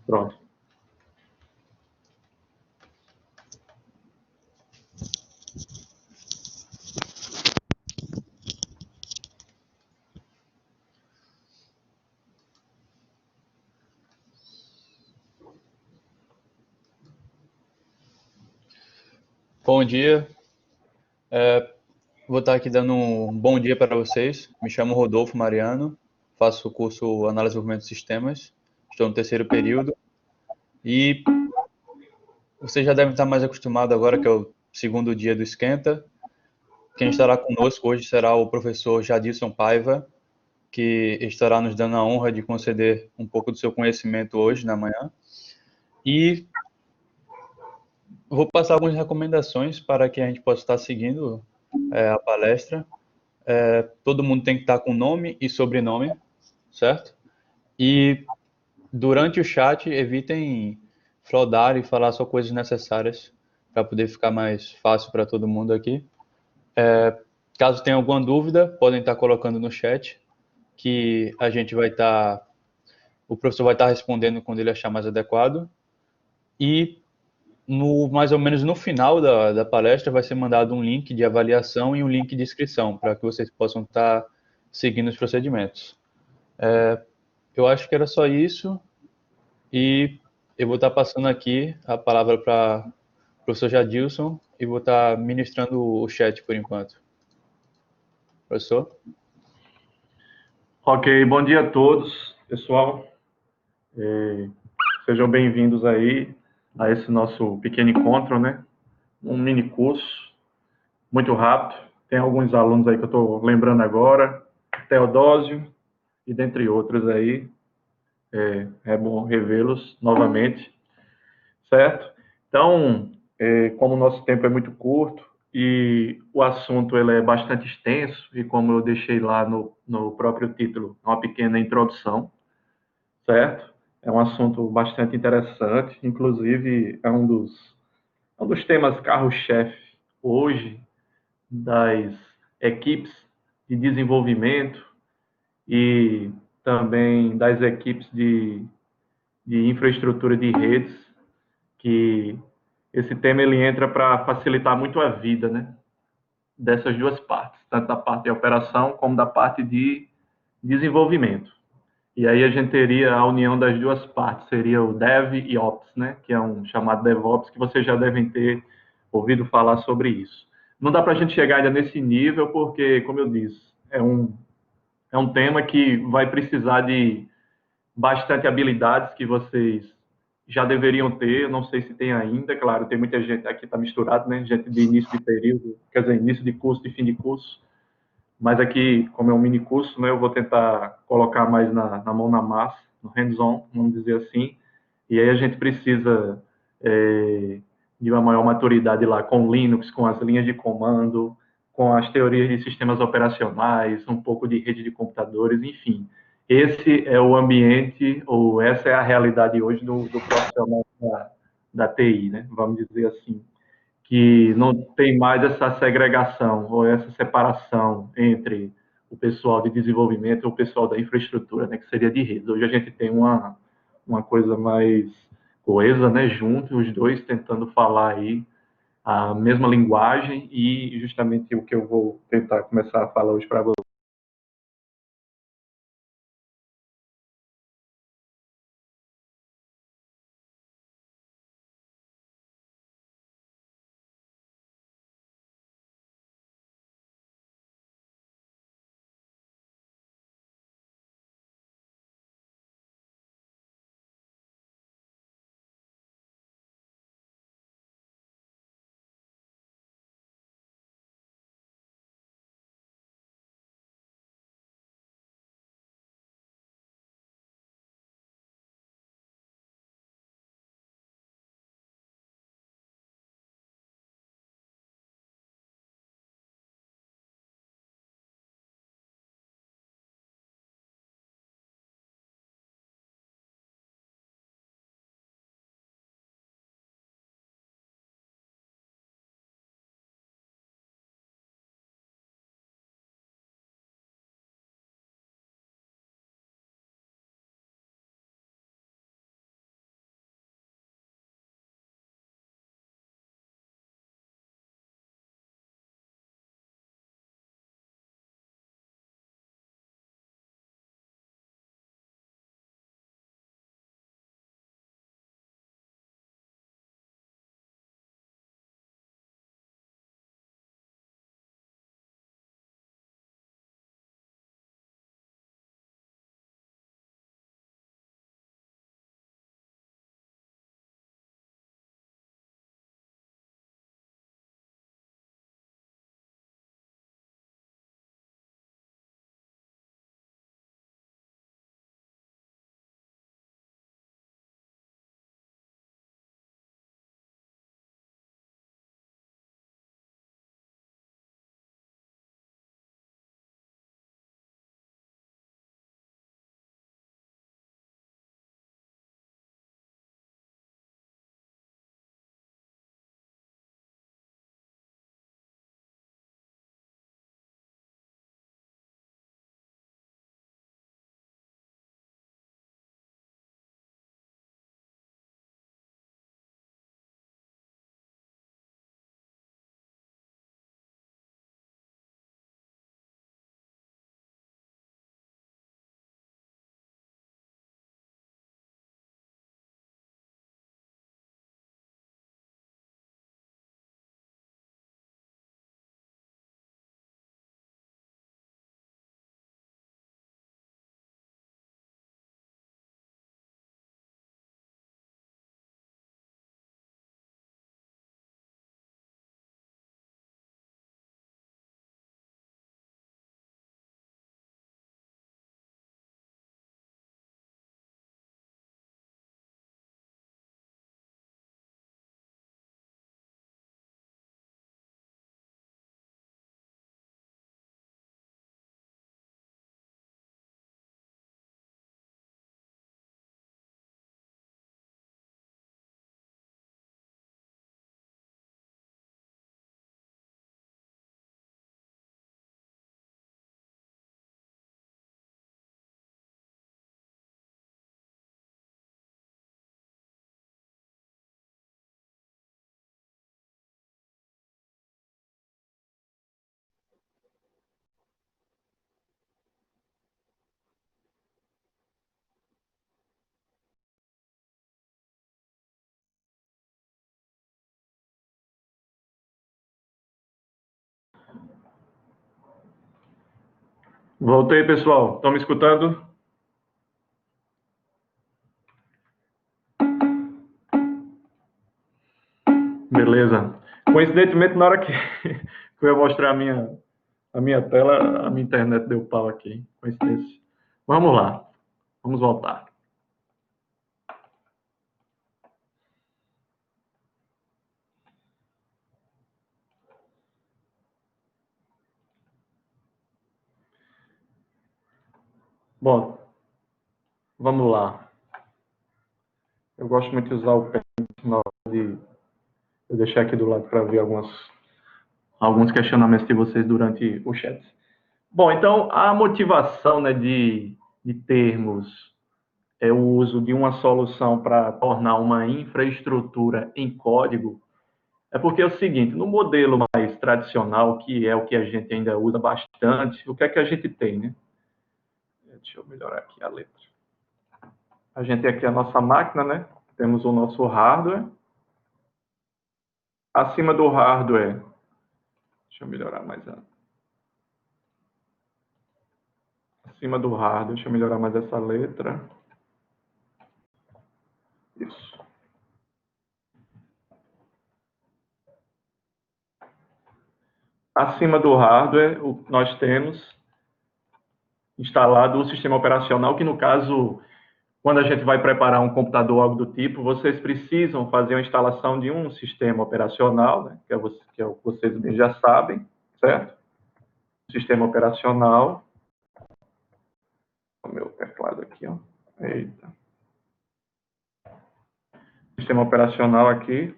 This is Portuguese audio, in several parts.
Pronto. Bom dia, vou estar aqui dando um bom dia para vocês. Me chamo Rodolfo Mariano, faço o curso Análise e Desenvolvimento de Sistemas, estou no terceiro período e vocês já devem estar mais acostumados agora que é o segundo dia do Esquenta. Quem estará conosco hoje será o professor Jadilson Paiva, que estará nos dando a honra de conceder um pouco do seu conhecimento hoje na manhã. E vou passar algumas recomendações para que a gente possa estar seguindo a palestra. Todo mundo tem que estar com nome e sobrenome, certo? E durante o chat, evitem flodar e falar só coisas necessárias para poder ficar mais fácil para todo mundo aqui. Caso tenha alguma dúvida, podem estar colocando no chat, que a gente vai estar, o professor vai estar respondendo quando ele achar mais adequado. E mais ou menos no final da palestra vai ser mandado um link de avaliação e um link de inscrição para que vocês possam estar seguindo os procedimentos. Eu acho que era só isso e eu vou estar passando aqui a palavra para o professor Jadilson e vou estar ministrando o chat por enquanto. Professor? Ok, bom dia a todos, pessoal. Sejam bem-vindos aí a esse nosso pequeno encontro, né? Um mini curso, muito rápido. Tem alguns alunos aí que eu estou lembrando agora, Teodósio e dentre outros aí. É bom revê-los novamente, certo? Então, como o nosso tempo é muito curto e o assunto ele é bastante extenso, e como eu deixei lá no próprio título, uma pequena introdução, certo? É um assunto bastante interessante, inclusive é um dos temas carro-chefe hoje das equipes de desenvolvimento e também das equipes de infraestrutura de redes, que esse tema ele entra para facilitar muito a vida, né, dessas duas partes, tanto da parte de operação como da parte de desenvolvimento. E aí a gente teria a união das duas partes, seria o Dev e Ops, né, que é um chamado DevOps, que vocês já devem ter ouvido falar sobre isso. Não dá para a gente chegar ainda nesse nível, porque, como eu disse, é um tema que vai precisar de bastante habilidades que vocês já deveriam ter, eu não sei se tem ainda, claro, tem muita gente aqui, está misturado, né, gente de início de período, quer dizer, início de curso e fim de curso, mas aqui, como é um mini curso, né, eu vou tentar colocar mais na mão na massa, no hands-on, vamos dizer assim, e aí a gente precisa de uma maior maturidade lá com Linux, com as linhas de comando, com as teorias de sistemas operacionais, um pouco de rede de computadores, enfim. Esse é o ambiente, ou essa é a realidade hoje do profissional da TI, né? Vamos dizer assim, que não tem mais essa segregação ou essa separação entre o pessoal de desenvolvimento e o pessoal da infraestrutura, né, que seria de redes. Hoje a gente tem uma coisa mais coesa, né, junto, os dois tentando falar aí a mesma linguagem, e justamente o que eu vou tentar começar a falar hoje para vocês. Voltei, pessoal. Estão me escutando? Beleza. Coincidentemente, na hora que eu ia mostrar a minha tela, a minha internet deu pau aqui. Coincidência. Vamos lá. Vamos voltar. Bom, vamos lá. Eu gosto muito de usar o Paint na hora de eu deixar aqui do lado para ver alguns questionamentos de vocês durante o chat. Bom, então, a motivação, né, de termos o uso de uma solução para tornar uma infraestrutura em código é porque é o seguinte, no modelo mais tradicional, que é o que a gente ainda usa bastante, o que é que a gente tem, né? Deixa eu melhorar aqui a letra. A gente tem aqui a nossa máquina, né? Temos o nosso hardware. Acima do hardware, deixa eu melhorar mais acima do hardware, deixa eu melhorar mais essa letra. Isso. Acima do hardware, nós temos instalado o sistema operacional, que no caso, quando a gente vai preparar um computador ou algo do tipo, vocês precisam fazer a instalação de um sistema operacional, né, que é o que vocês bem já sabem, certo? Sistema operacional. O meu teclado aqui, ó. Eita. Sistema operacional aqui.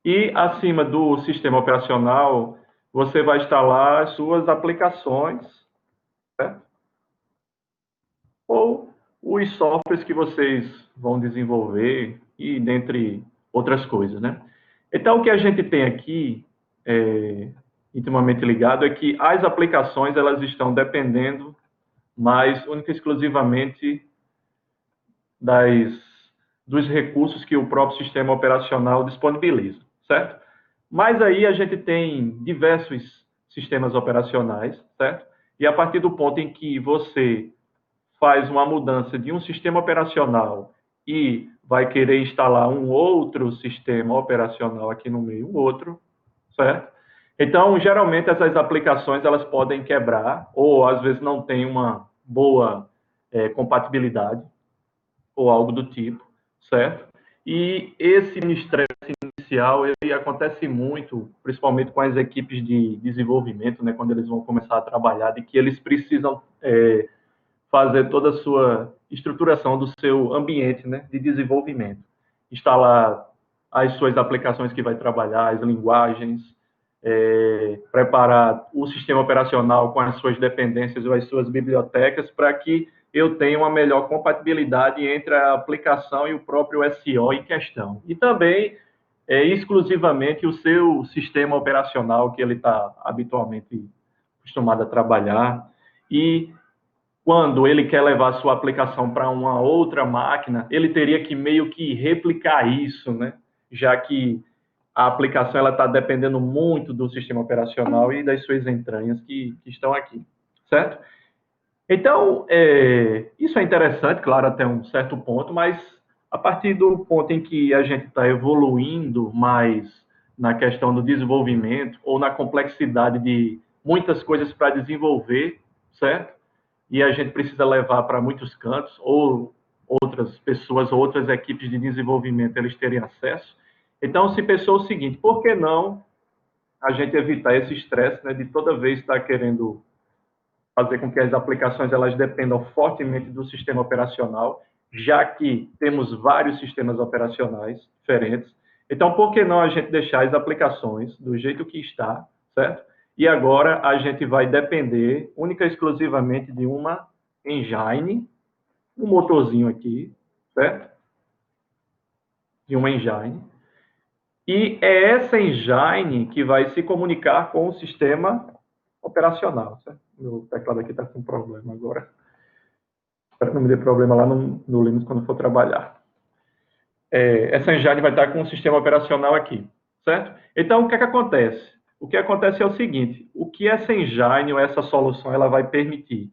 E acima do sistema operacional, você vai instalar as suas aplicações, certo? Ou os softwares que vocês vão desenvolver e dentre outras coisas, né? Então, o que a gente tem aqui, intimamente ligado, é que as aplicações, elas estão dependendo mais, única e exclusivamente, dos recursos que o próprio sistema operacional disponibiliza, certo? Mas aí a gente tem diversos sistemas operacionais, certo? E a partir do ponto em que você faz uma mudança de um sistema operacional e vai querer instalar um outro sistema operacional aqui no meio, um outro, certo? Então, geralmente, essas aplicações elas podem quebrar ou, às vezes, não tem uma boa compatibilidade ou algo do tipo, certo? E esse estresse inicial, ele acontece muito, principalmente com as equipes de desenvolvimento, né, quando eles vão começar a trabalhar, de que eles precisam fazer toda a sua estruturação do seu ambiente, né, de desenvolvimento. Instalar as suas aplicações que vai trabalhar, as linguagens, preparar o sistema operacional com as suas dependências ou as suas bibliotecas para que eu tenha uma melhor compatibilidade entre a aplicação e o próprio SO em questão. E também, exclusivamente, o seu sistema operacional que ele está habitualmente acostumado a trabalhar. E quando ele quer levar a sua aplicação para uma outra máquina, ele teria que meio que replicar isso, né? Já que a aplicação ela está dependendo muito do sistema operacional e das suas entranhas que estão aqui, certo? Então, isso é interessante, claro, até um certo ponto, mas a partir do ponto em que a gente está evoluindo mais na questão do desenvolvimento ou na complexidade de muitas coisas para desenvolver, certo? E a gente precisa levar para muitos cantos, ou outras pessoas, ou outras equipes de desenvolvimento, eles terem acesso. Então, se pensou o seguinte, por que não a gente evitar esse estresse, né, de toda vez estar querendo fazer com que as aplicações elas dependam fortemente do sistema operacional, já que temos vários sistemas operacionais diferentes. Então, por que não a gente deixar as aplicações do jeito que está, certo? E agora a gente vai depender única e exclusivamente de uma engine, um motorzinho aqui, certo? De uma engine. E é essa engine que vai se comunicar com o sistema operacional, certo? Meu teclado aqui está com problema agora. Espero que não me dê problema lá no Linux quando for trabalhar. Essa engine vai estar com o sistema operacional aqui, certo? Então, o que é que acontece? o que acontece é o seguinte, o que essa engine ou essa solução ela vai permitir?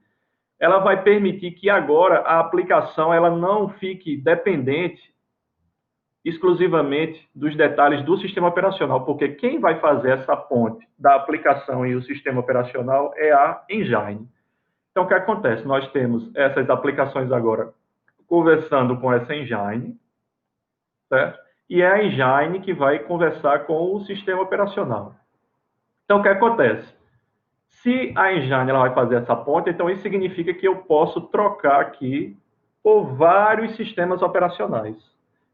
Ela vai permitir que agora a aplicação ela não fique dependente exclusivamente dos detalhes do sistema operacional, porque quem vai fazer essa ponte da aplicação e o sistema operacional é a engine. Então, o que acontece? Nós temos essas aplicações agora conversando com essa engine, certo? E é a engine que vai conversar com o sistema operacional. Então, o que acontece? Se a engine ela vai fazer essa ponte, então isso significa que eu posso trocar aqui por vários sistemas operacionais,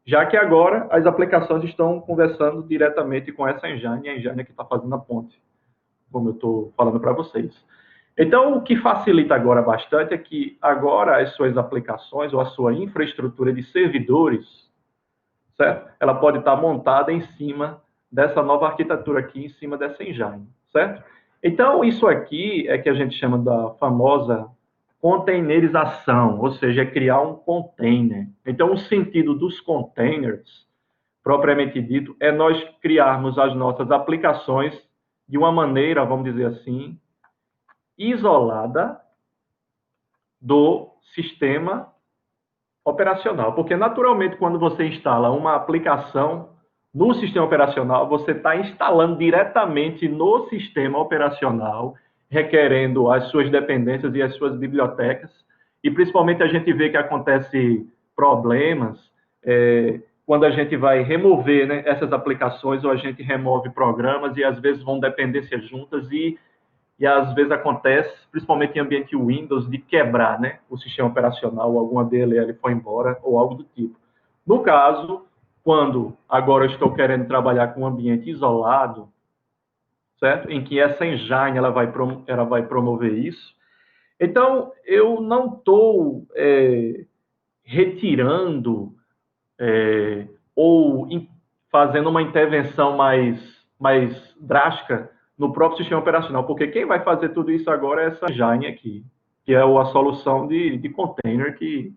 já que agora as aplicações estão conversando diretamente com essa engine, e a engine é que está fazendo a ponte, como eu estou falando para vocês. Então, o que facilita agora bastante é que agora as suas aplicações ou a sua infraestrutura de servidores, certo? Ela pode estar montada em cima dessa nova arquitetura aqui, em cima dessa engine, certo? Então, isso aqui é que a gente chama da famosa containerização, ou seja, é criar um container. Então, o sentido dos containers, propriamente dito, é nós criarmos as nossas aplicações de uma maneira, vamos dizer assim, isolada do sistema operacional. Porque, naturalmente, quando você instala uma aplicação no sistema operacional, você está instalando diretamente no sistema operacional, requerendo as suas dependências e as suas bibliotecas. E, principalmente, a gente vê que acontece problemas quando a gente vai remover, né, essas aplicações, ou a gente remove programas e, às vezes, vão dependências juntas e às vezes acontece, principalmente em ambiente Windows, de quebrar, né, o sistema operacional, alguma DLL foi embora ou algo do tipo. No caso, quando agora eu estou querendo trabalhar com um ambiente isolado, certo? Em que essa engine ela vai promover isso. Então, eu não estou retirando ou fazendo uma intervenção mais drástica no próprio sistema operacional, porque quem vai fazer tudo isso agora é essa engine aqui, que é a solução de container que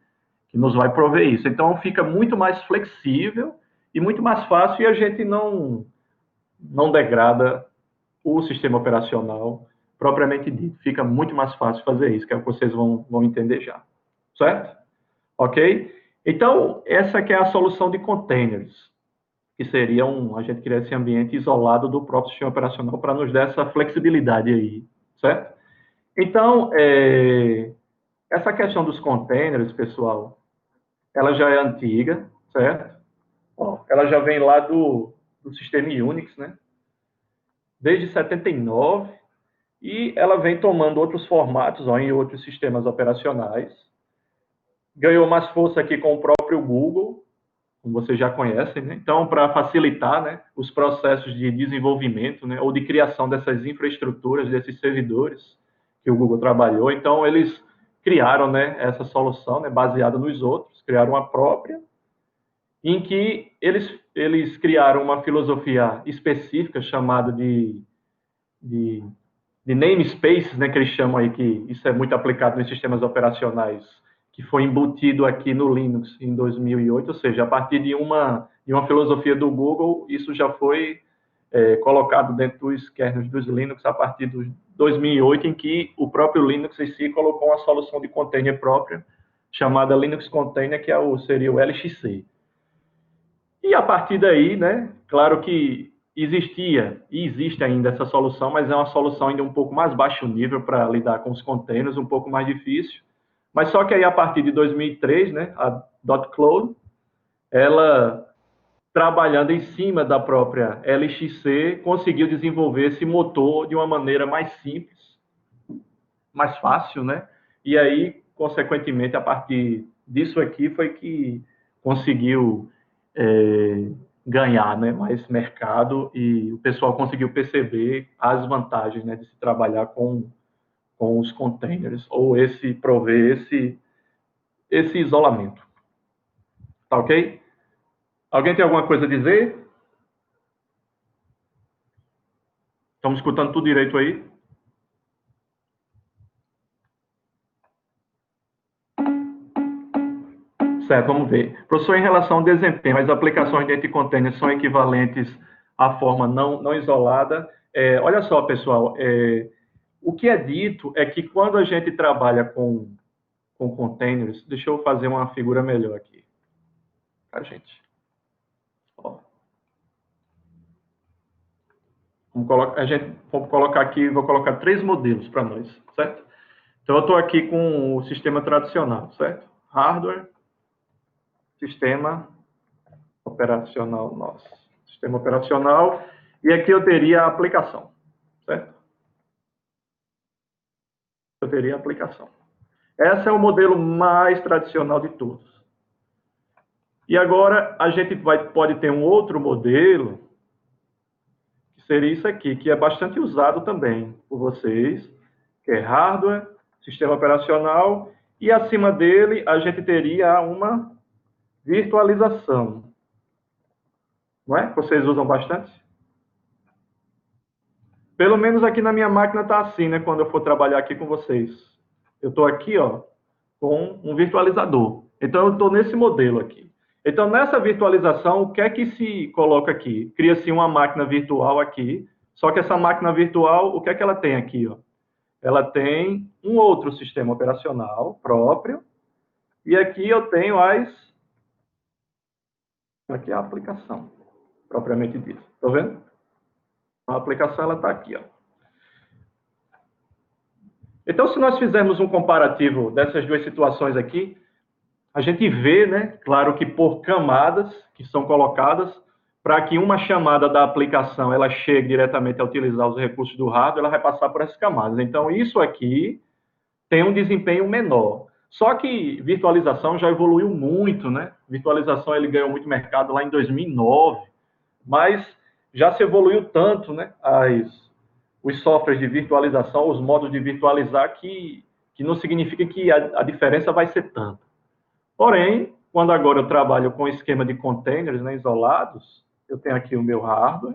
nos vai prover isso. Então, fica muito mais flexível e muito mais fácil e a gente não degrada o sistema operacional propriamente dito. Fica muito mais fácil fazer isso, que é o que vocês vão entender já. Certo? Ok? Então, essa que é a solução de containers, que seria a gente criar esse ambiente isolado do próprio sistema operacional para nos dar essa flexibilidade aí, certo? Então, essa questão dos containers, pessoal, ela já é antiga, certo? Ó, ela já vem lá do sistema Unix, né? Desde 79, e ela vem tomando outros formatos ó, em outros sistemas operacionais. Ganhou mais força aqui com o próprio Google, como vocês já conhecem, né? Então, para facilitar, né, os processos de desenvolvimento, né, ou de criação dessas infraestruturas, desses servidores que o Google trabalhou, então eles criaram, né, essa solução, né, baseada nos outros, criaram a própria, em que eles criaram uma filosofia específica chamada de namespaces, né, que eles chamam aí, que isso é muito aplicado nos sistemas operacionais, que foi embutido aqui no Linux em 2008, ou seja, a partir de uma filosofia do Google, isso já foi colocado dentro dos kernels dos Linux a partir de 2008, em que o próprio Linux em si colocou uma solução de container própria, chamada Linux Container, que seria o LXC. E a partir daí, né, claro que existia e existe ainda essa solução, mas é uma solução ainda um pouco mais baixo nível para lidar com os containers, um pouco mais difícil. Mas só que aí, a partir de 2003, né, a .cloud, ela, trabalhando em cima da própria LXC, conseguiu desenvolver esse motor de uma maneira mais simples, mais fácil, né? E aí, consequentemente, a partir disso aqui foi que conseguiu ganhar, né, mais mercado, e o pessoal conseguiu perceber as vantagens, né, de se trabalhar com os containers, ou prover esse isolamento. Tá ok? Alguém tem alguma coisa a dizer? Estamos escutando tudo direito aí? Certo, vamos ver. Professor, em relação ao desempenho, as aplicações de containers são equivalentes à forma não isolada. Olha só, pessoal, o que é dito é que quando a gente trabalha com containers, deixa eu fazer uma figura melhor aqui, tá, gente? Ó. Vamos colocar aqui, vou colocar 3 modelos para nós, certo? Então, eu estou aqui com o sistema tradicional, certo? Hardware, sistema operacional nosso. Sistema operacional, e aqui eu teria a aplicação, certo? Eu teria a aplicação. Esse é o modelo mais tradicional de todos. E agora a gente pode ter um outro modelo, que seria isso aqui, que é bastante usado também por vocês, que é hardware, sistema operacional, e acima dele a gente teria uma virtualização. Não é? Vocês usam bastante? Pelo menos aqui na minha máquina está assim, né? Quando eu for trabalhar aqui com vocês. Eu estou aqui, ó, com um virtualizador. Então, eu estou nesse modelo aqui. Então, nessa virtualização, o que é que se coloca aqui? Cria-se uma máquina virtual aqui, só que essa máquina virtual, o que é que ela tem aqui, ó? Ela tem um outro sistema operacional próprio, e aqui eu tenho aqui é a aplicação, propriamente dita. Está vendo? A aplicação, ela está aqui, ó. Então, se nós fizermos um comparativo dessas duas situações aqui, a gente vê, né, claro que por camadas que são colocadas, para que uma chamada da aplicação ela chegue diretamente a utilizar os recursos do hardware, ela vai passar por essas camadas. Então, isso aqui tem um desempenho menor. Só que virtualização já evoluiu muito, né? Virtualização ele ganhou muito mercado lá em 2009, mas já se evoluiu tanto, né? Os softwares de virtualização, os modos de virtualizar, que não significa que a diferença vai ser tanta. Porém, quando agora eu trabalho com esquema de containers, né, isolados, eu tenho aqui o meu hardware.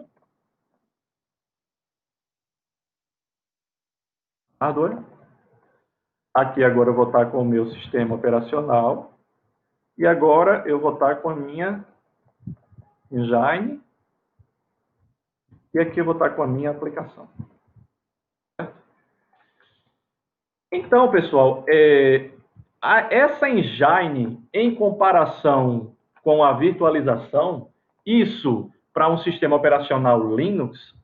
Aqui agora eu vou estar com o meu sistema operacional. E agora eu vou estar com a minha engine. E aqui eu vou estar com a minha aplicação. Então, pessoal, essa engine, em comparação com a virtualização, isso para um sistema operacional Linux,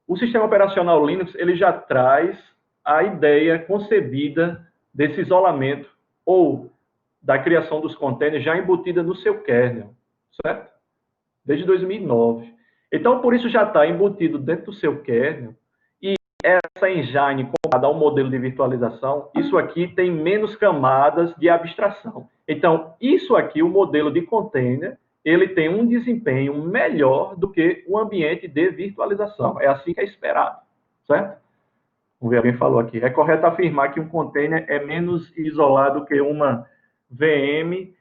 o sistema operacional Linux ele já traz a ideia concebida desse isolamento ou da criação dos containers já embutida no seu kernel, certo? Desde 2009. Então, por isso já está embutido dentro do seu kernel, e essa engine, comparada ao modelo de virtualização, isso aqui tem menos camadas de abstração. Então, isso aqui, o modelo de container, ele tem um desempenho melhor do que o ambiente de virtualização. É assim que é esperado, certo? Vamos ver, alguém falou aqui. É correto afirmar que um container é menos isolado que uma VM.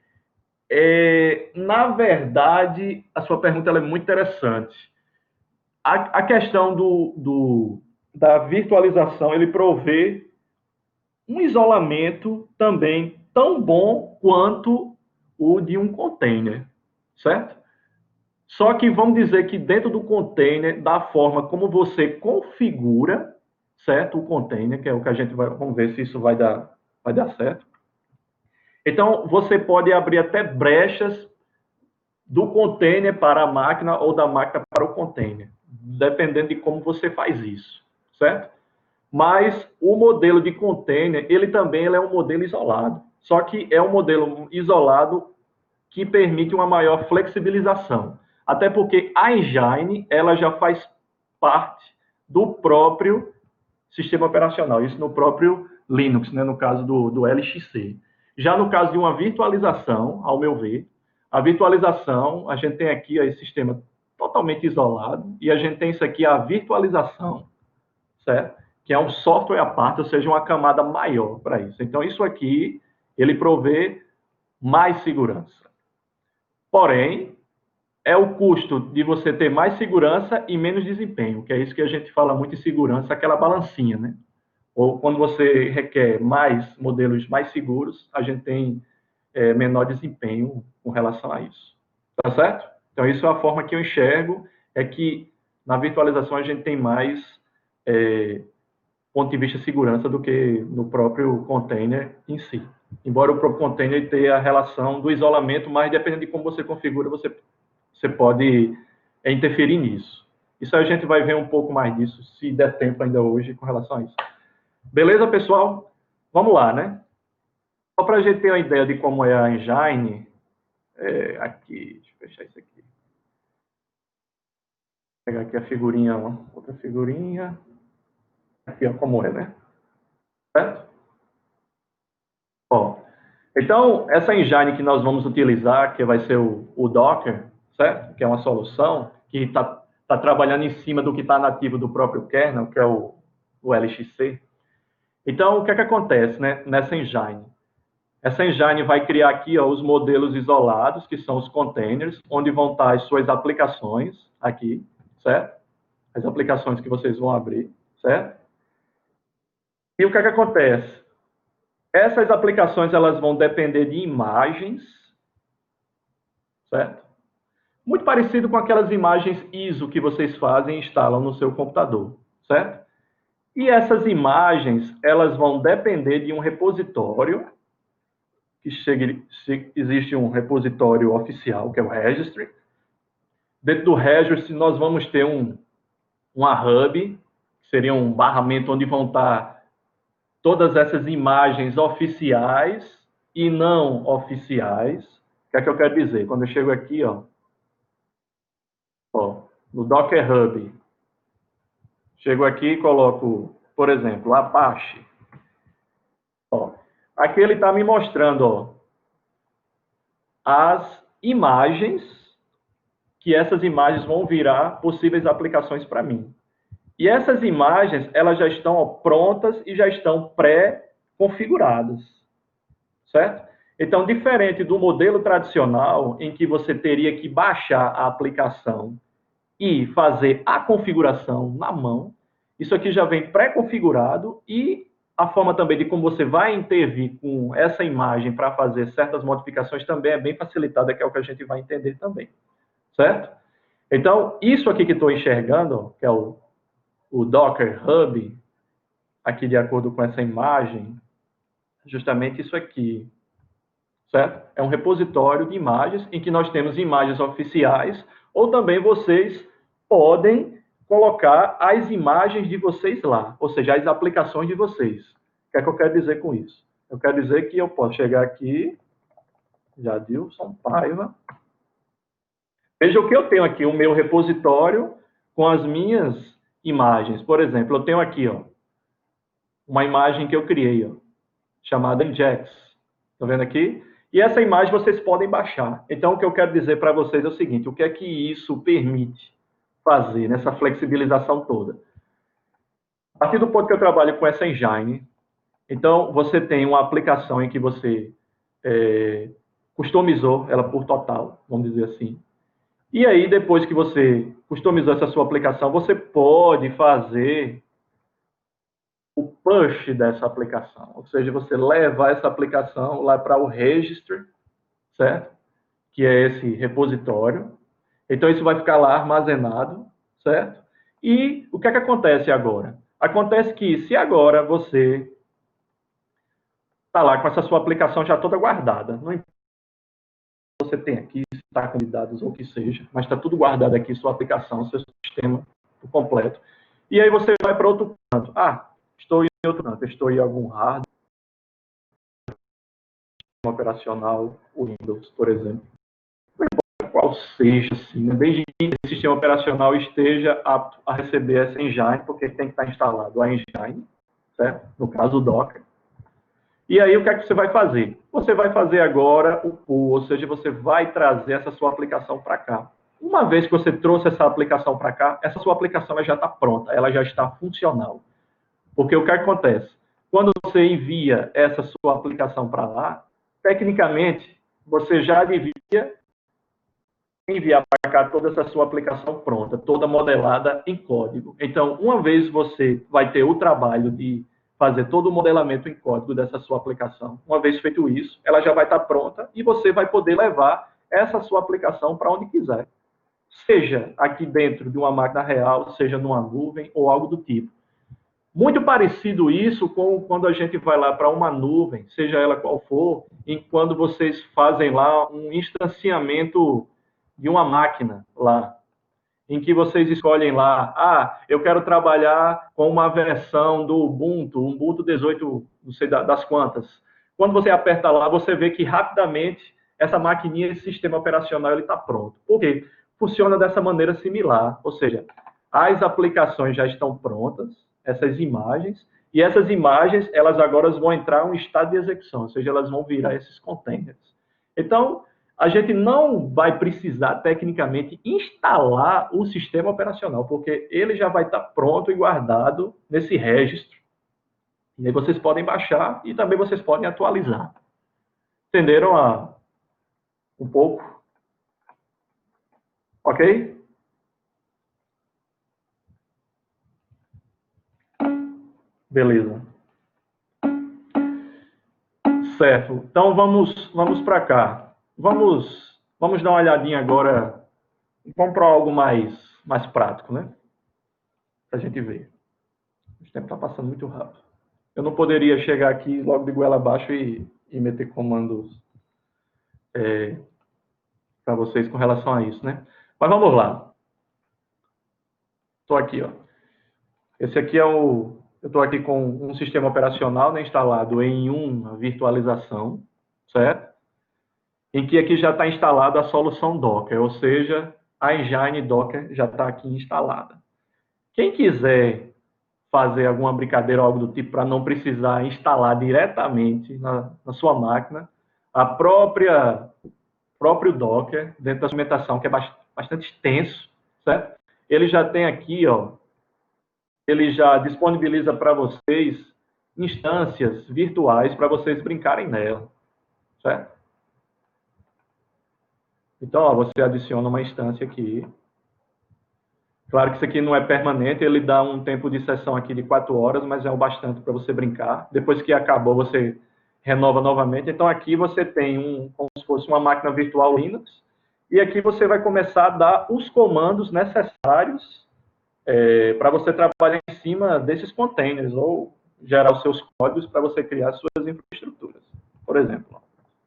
Na verdade, a sua pergunta ela é muito interessante. A questão da virtualização, ele provê um isolamento também tão bom quanto o de um container, certo? Só que vamos dizer que dentro do container, da forma como você configura, certo? O container, que é o que a gente vai, vamos ver se isso vai dar certo. Então, você pode abrir até brechas do container para a máquina ou da máquina para o container, dependendo de como você faz isso, certo? Mas o modelo de container, ele também é um modelo isolado, só que é um modelo isolado que permite uma maior flexibilização, até porque a engine, ela já faz parte do próprio sistema operacional, isso no próprio Linux, né, no caso do LXC. Já no caso de uma virtualização, ao meu ver, a virtualização, a gente tem aqui esse sistema totalmente isolado, e a gente tem isso aqui, a virtualização, certo? Que é um software à parte, ou seja, uma camada maior para isso. Então, isso aqui, ele provê mais segurança. Porém, é o custo de você ter mais segurança e menos desempenho, que é isso que a gente fala muito em segurança, aquela balancinha, né? Ou quando você requer mais modelos mais seguros, a gente tem menor desempenho com relação a isso. Tá certo? Então, isso é a forma que eu enxergo, é que Na virtualização, a gente tem mais ponto de vista de segurança do que no próprio container em si. Embora o próprio container tenha a relação do isolamento, mas dependendo de como você configura, você pode interferir nisso. Isso a gente vai ver um pouco mais disso, se der tempo ainda hoje, com relação a isso. Beleza, pessoal? Vamos lá, né? Só para a gente ter uma ideia de como é a engine, aqui, deixa eu fechar isso aqui. Vou pegar aqui a figurinha, outra figurinha. Aqui, ó, como é, né? Certo? Bom, então, essa engine que nós vamos utilizar, que vai ser o Docker, certo? Que é uma solução que está trabalhando em cima do que está nativo do próprio kernel, que é o LXC. Então, o que é que acontece, né, nessa engine? Essa engine vai criar aqui, ó, os modelos isolados, que são os containers, onde vão estar as suas aplicações aqui, certo? As aplicações que vocês vão abrir, certo? E o que é que acontece? Essas aplicações, elas vão depender de imagens, certo? Muito parecido com aquelas imagens ISO que vocês fazem e instalam no seu computador, certo? E essas imagens, elas vão depender de um repositório, existe um repositório oficial, que é o Registry. Dentro do Registry, nós vamos ter uma hub, que seria um barramento onde vão estar todas essas imagens oficiais e não oficiais. O que é que eu quero dizer? Quando eu chego aqui, ó, no Docker Hub, chego aqui e coloco, por exemplo, Apache. Ó, aqui ele está me mostrando, ó, as imagens, que essas imagens vão virar possíveis aplicações para mim. E essas imagens, elas já estão, ó, prontas e já estão pré-configuradas, certo? Então, diferente do modelo tradicional, em que você teria que baixar a aplicação e fazer a configuração na mão, isso aqui já vem pré-configurado e a forma também de como você vai intervir com essa imagem para fazer certas modificações também é bem facilitada, que é o que a gente vai entender também, certo? Então, isso aqui que estou enxergando, que é o Docker Hub, aqui de acordo com essa imagem, justamente isso aqui, certo? É um repositório de imagens em que nós temos imagens oficiais, ou também vocês podem colocar as imagens de vocês lá, ou seja, as aplicações de vocês. O que é que eu quero dizer com isso? Eu quero dizer que eu posso chegar aqui, Jadilson Paiva. Veja o que eu tenho aqui, o meu repositório com as minhas imagens. Por exemplo, eu tenho aqui, ó, uma imagem que eu criei, ó, chamada Nginx. Estão vendo aqui? E essa imagem vocês podem baixar. Então, o que eu quero dizer para vocês é o seguinte, o que é que isso permite fazer nessa flexibilização toda? A partir do ponto que eu trabalho com essa engine, então, você tem uma aplicação em que você customizou ela por total, vamos dizer assim. E aí, depois que você customizou essa sua aplicação, você pode fazer o push dessa aplicação, ou seja, você levar essa aplicação lá para o registry, certo? Que é esse repositório. Então, isso vai ficar lá armazenado, certo? E o que é que acontece agora? Acontece que, se agora você está lá com essa sua aplicação já toda guardada, não importa se você tem aqui, se está com dados ou o que seja, mas está tudo guardado aqui, sua aplicação, seu sistema por completo. E aí você vai para outro canto. Ah, estou em outro canto, estou em algum hardware operacional, o Windows, por exemplo. Não importa qual seja, assim, né? Desde que o sistema operacional esteja apto a receber essa engine, porque tem que estar instalado a engine, certo? No caso, o Docker. E aí, o que é que você vai fazer? Você vai fazer agora o pull, ou seja, você vai trazer essa sua aplicação para cá. Uma vez que você trouxe essa aplicação para cá, essa sua aplicação ela já está pronta, ela já está funcional. Porque o que acontece? Quando você envia essa sua aplicação para lá, tecnicamente, você já devia enviar para cá toda essa sua aplicação pronta, toda modelada em código. Então, uma vez você vai ter o trabalho de fazer todo o modelamento em código dessa sua aplicação, uma vez feito isso, ela já vai estar pronta e você vai poder levar essa sua aplicação para onde quiser, seja aqui dentro de uma máquina real, seja numa nuvem ou algo do tipo. Muito parecido isso com quando a gente vai lá para uma nuvem, seja ela qual for, e quando vocês fazem lá um instanciamento de uma máquina lá, em que vocês escolhem lá, eu quero trabalhar com uma versão do Ubuntu 18, não sei das quantas. Quando você aperta lá, você vê que rapidamente essa maquininha, esse sistema operacional, ele está pronto. Por quê? Funciona dessa maneira similar, ou seja, as aplicações já estão prontas, essas imagens, e essas imagens, elas agora vão entrar em um estado de execução, ou seja, elas vão virar esses containers. Então, a gente não vai precisar, tecnicamente, instalar o sistema operacional, porque ele já vai estar pronto e guardado nesse registro. E aí vocês podem baixar e também vocês podem atualizar. Entenderam um pouco? Ok? Beleza. Certo. Então, vamos para cá. Vamos dar uma olhadinha agora. Vamos para algo mais prático, né? Para a gente ver. O tempo está passando muito rápido. Eu não poderia chegar aqui logo de goela abaixo e meter comandos para vocês com relação a isso, né? Mas vamos lá. Estou aqui, ó. Esse aqui eu estou aqui com um sistema operacional, né, instalado em uma virtualização, certo? Em que aqui já está instalada a solução Docker, ou seja, a engine Docker já está aqui instalada. Quem quiser fazer alguma brincadeira ou algo do tipo para não precisar instalar diretamente na sua máquina, a próprio Docker, dentro da documentação, que é bastante extenso, certo? Ele já tem aqui, ó, ele já disponibiliza para vocês instâncias virtuais para vocês brincarem nela, certo? Então, ó, você adiciona uma instância aqui. Claro que isso aqui não é permanente, ele dá um tempo de sessão aqui de 4 horas, mas é o bastante para você brincar. Depois que acabou, você renova novamente. Então, aqui você tem como se fosse uma máquina virtual Linux, e aqui você vai começar a dar os comandos necessários para você trabalhar em cima desses containers, ou gerar os seus códigos para você criar suas infraestruturas. Por exemplo,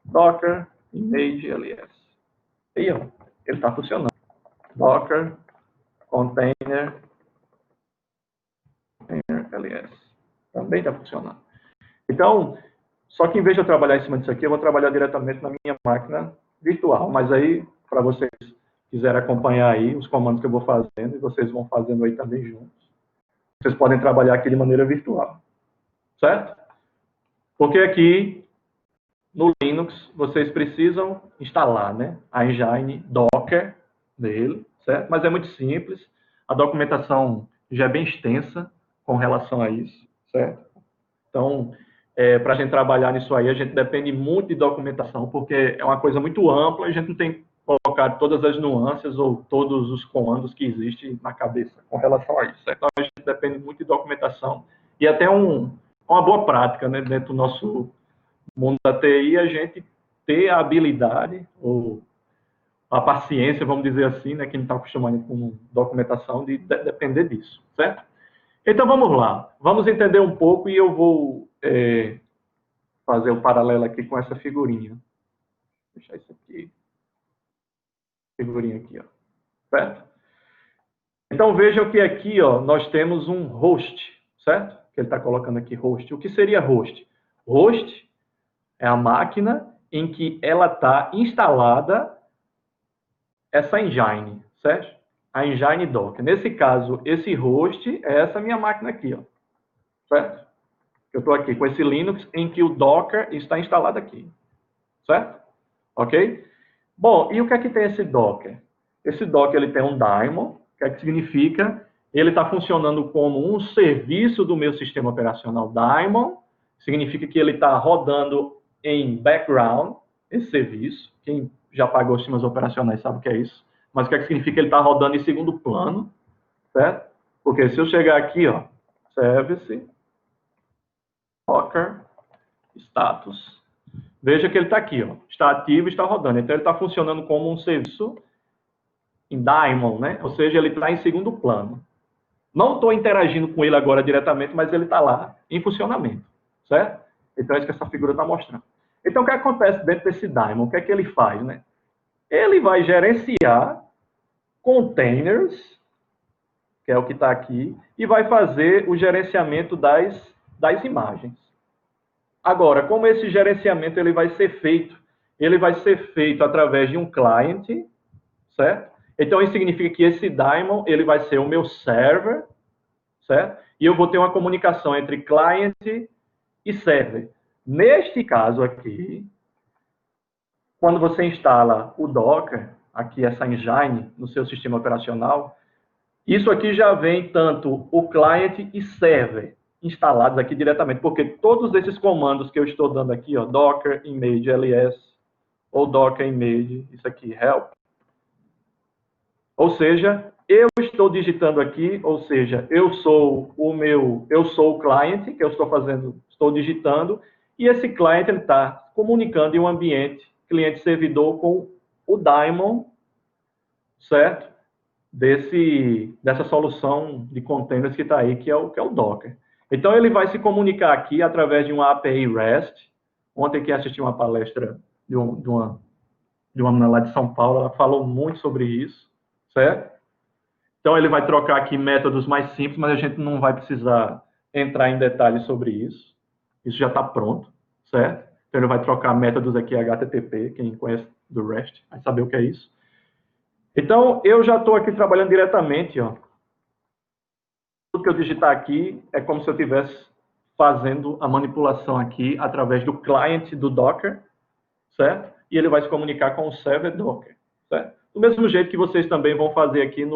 Docker Image LS. Aí, ó, ele está funcionando. Docker Container LS. Também está funcionando. Então, só que em vez de eu trabalhar em cima disso aqui, eu vou trabalhar diretamente na minha máquina virtual. Mas aí, para vocês quiserem acompanhar aí os comandos que eu vou fazendo, e vocês vão fazendo aí também juntos, vocês podem trabalhar aqui de maneira virtual. Certo? Porque aqui, no Linux, vocês precisam instalar, né, a engine Docker dele, certo? Mas é muito simples. A documentação já é bem extensa com relação a isso, certo? Então, para a gente trabalhar nisso aí, a gente depende muito de documentação, porque é uma coisa muito ampla, a gente não tem que colocar todas as nuances ou todos os comandos que existem na cabeça com relação a isso, certo? Então, a gente depende muito de documentação e até uma boa prática, né, dentro do nosso mundo da TI, a gente ter a habilidade ou a paciência, vamos dizer assim, né, que não está acostumado com documentação, de depender disso, certo? Então, vamos lá. Vamos entender um pouco e eu vou fazer o paralelo aqui com essa figurinha. Vou deixar isso aqui. Figurinha aqui, ó. Certo? Então, vejam que aqui, ó, nós temos um host, certo? Que ele está colocando aqui host. O que seria host? Host é a máquina em que ela está instalada essa engine, certo? A engine Docker. Nesse caso, esse host é essa minha máquina aqui, ó, certo? Eu estou aqui com esse Linux em que o Docker está instalado aqui, certo? Ok? Bom, e o que é que tem esse Docker? Esse Docker ele tem um daemon, o que é que significa? Ele está funcionando como um serviço do meu sistema operacional daemon, significa que ele está rodando em background, esse serviço. Quem já pagou sistemas operacionais sabe o que é isso. Mas o que é que significa? Ele está rodando em segundo plano, certo? Porque se eu chegar aqui, ó, service, Docker, status, veja que ele está aqui, ó, está ativo e está rodando. Então, ele está funcionando como um serviço em daemon, né? Ou seja, ele está em segundo plano. Não estou interagindo com ele agora diretamente, mas ele está lá em funcionamento, certo? Então é isso que essa figura está mostrando. Então o que acontece dentro desse daemon? O que é que ele faz, né? Ele vai gerenciar containers, que é o que está aqui, e vai fazer o gerenciamento das imagens. Agora, como esse gerenciamento ele vai ser feito? Ele vai ser feito através de um client, certo? Então, isso significa que esse daemon ele vai ser o meu server, certo? E eu vou ter uma comunicação entre client e server. Neste caso aqui, quando você instala o Docker, aqui essa engine no seu sistema operacional, isso aqui já vem tanto o client e server instalados aqui diretamente, porque todos esses comandos que eu estou dando aqui, ó, docker image ls ou docker image, isso aqui, help, ou seja, eu estou digitando aqui, ou seja, eu sou o client que eu estou digitando, e esse client está comunicando em um ambiente cliente-servidor com o daemon, certo? Dessa solução de containers que está aí, que é o Docker. Então, ele vai se comunicar aqui através de uma API REST. Ontem, quem assistiu uma palestra de uma menina lá de São Paulo, ela falou muito sobre isso, certo? Então, ele vai trocar aqui métodos mais simples, mas a gente não vai precisar entrar em detalhes sobre isso. Isso já está pronto, certo? Então, ele vai trocar métodos aqui HTTP, quem conhece do REST vai saber o que é isso. Então, eu já estou aqui trabalhando diretamente, ó. Tudo que eu digitar aqui é como se eu estivesse fazendo a manipulação aqui através do client do Docker, certo? E ele vai se comunicar com o server Docker, certo? Do mesmo jeito que vocês também vão fazer aqui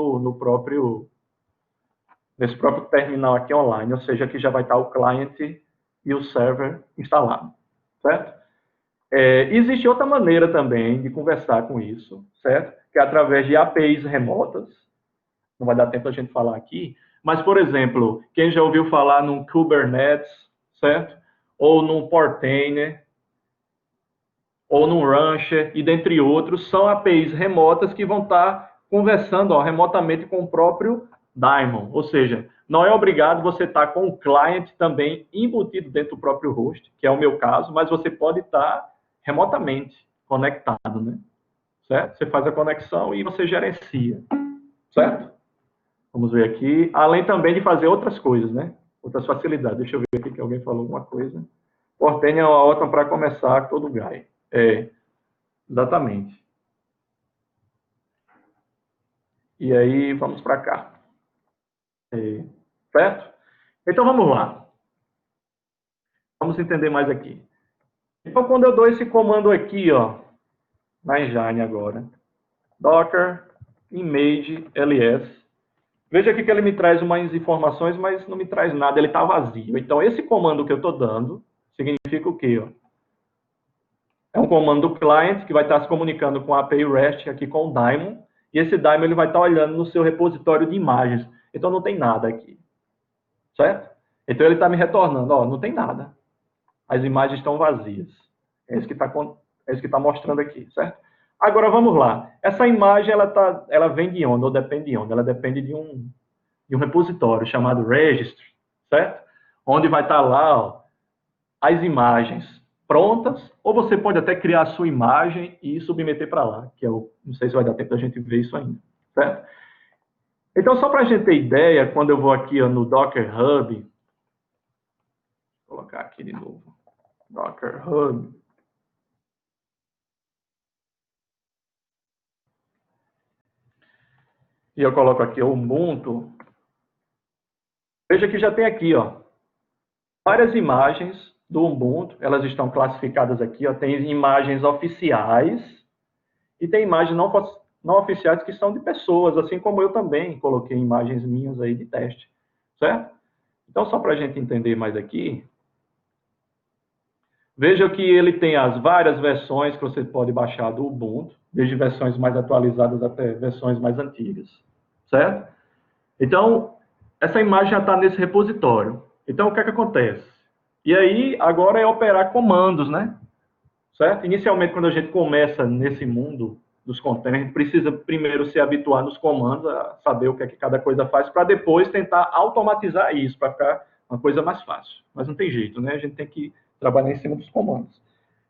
nesse próprio terminal aqui online, ou seja, aqui já vai estar o client e o server instalado, certo? Existe outra maneira também de conversar com isso, certo? Que é através de APIs remotas. Não vai dar tempo a gente falar aqui, mas, por exemplo, quem já ouviu falar num Kubernetes, certo? Ou num Portainer, ou num Rancher, e dentre outros, são APIs remotas que vão estar conversando remotamente com o próprio daemon. Ou seja, não é obrigado você estar com o client também embutido dentro do próprio host, que é o meu caso, mas você pode estar remotamente conectado, né? Certo? Você faz a conexão e você gerencia, certo? Vamos ver aqui. Além também de fazer outras coisas, né? Outras facilidades. Deixa eu ver aqui que alguém falou alguma coisa. Portainer é uma ótima para começar todo o GUI. Exatamente. E aí, vamos para cá. Certo? Então, vamos lá. Vamos entender mais aqui. Então, quando eu dou esse comando aqui, ó, na engine agora, docker image ls, veja aqui que ele me traz umas informações, mas não me traz nada, ele está vazio. Então, esse comando que eu estou dando significa o quê? Ó? É um comando do client que vai estar se comunicando com a API REST aqui com o daemon, e esse daemon ele vai estar olhando no seu repositório de imagens. Então, não tem nada aqui. Certo? Então, ele está me retornando, ó, não tem nada. As imagens estão vazias. É isso que está mostrando aqui, certo? Agora, vamos lá. Essa imagem, ela vem de onde? Ou depende de onde? Ela depende de um repositório chamado registry, certo? Onde vai estar lá, ó, as imagens prontas, ou você pode até criar a sua imagem e submeter para lá, que não sei se vai dar tempo da gente ver isso ainda, certo? Então, só para a gente ter ideia, quando eu vou aqui ó, no Docker Hub, vou colocar aqui de novo, Docker Hub, e eu coloco aqui o Ubuntu, veja que já tem aqui, ó, várias imagens do Ubuntu, elas estão classificadas aqui, ó, tem imagens oficiais e tem imagens não oficiais que são de pessoas, assim como eu também coloquei imagens minhas aí de teste, certo? Então, só para a gente entender mais aqui, veja que ele tem as várias versões que você pode baixar do Ubuntu, desde versões mais atualizadas até versões mais antigas, certo? Então, essa imagem já está nesse repositório. Então, o que é que acontece? E aí, agora é operar comandos, né? Certo? Inicialmente, quando a gente começa nesse mundo dos containers. A gente precisa primeiro se habituar nos comandos, a saber o que é que cada coisa faz, para depois tentar automatizar isso, para ficar uma coisa mais fácil. Mas não tem jeito, né? A gente tem que trabalhar em cima dos comandos.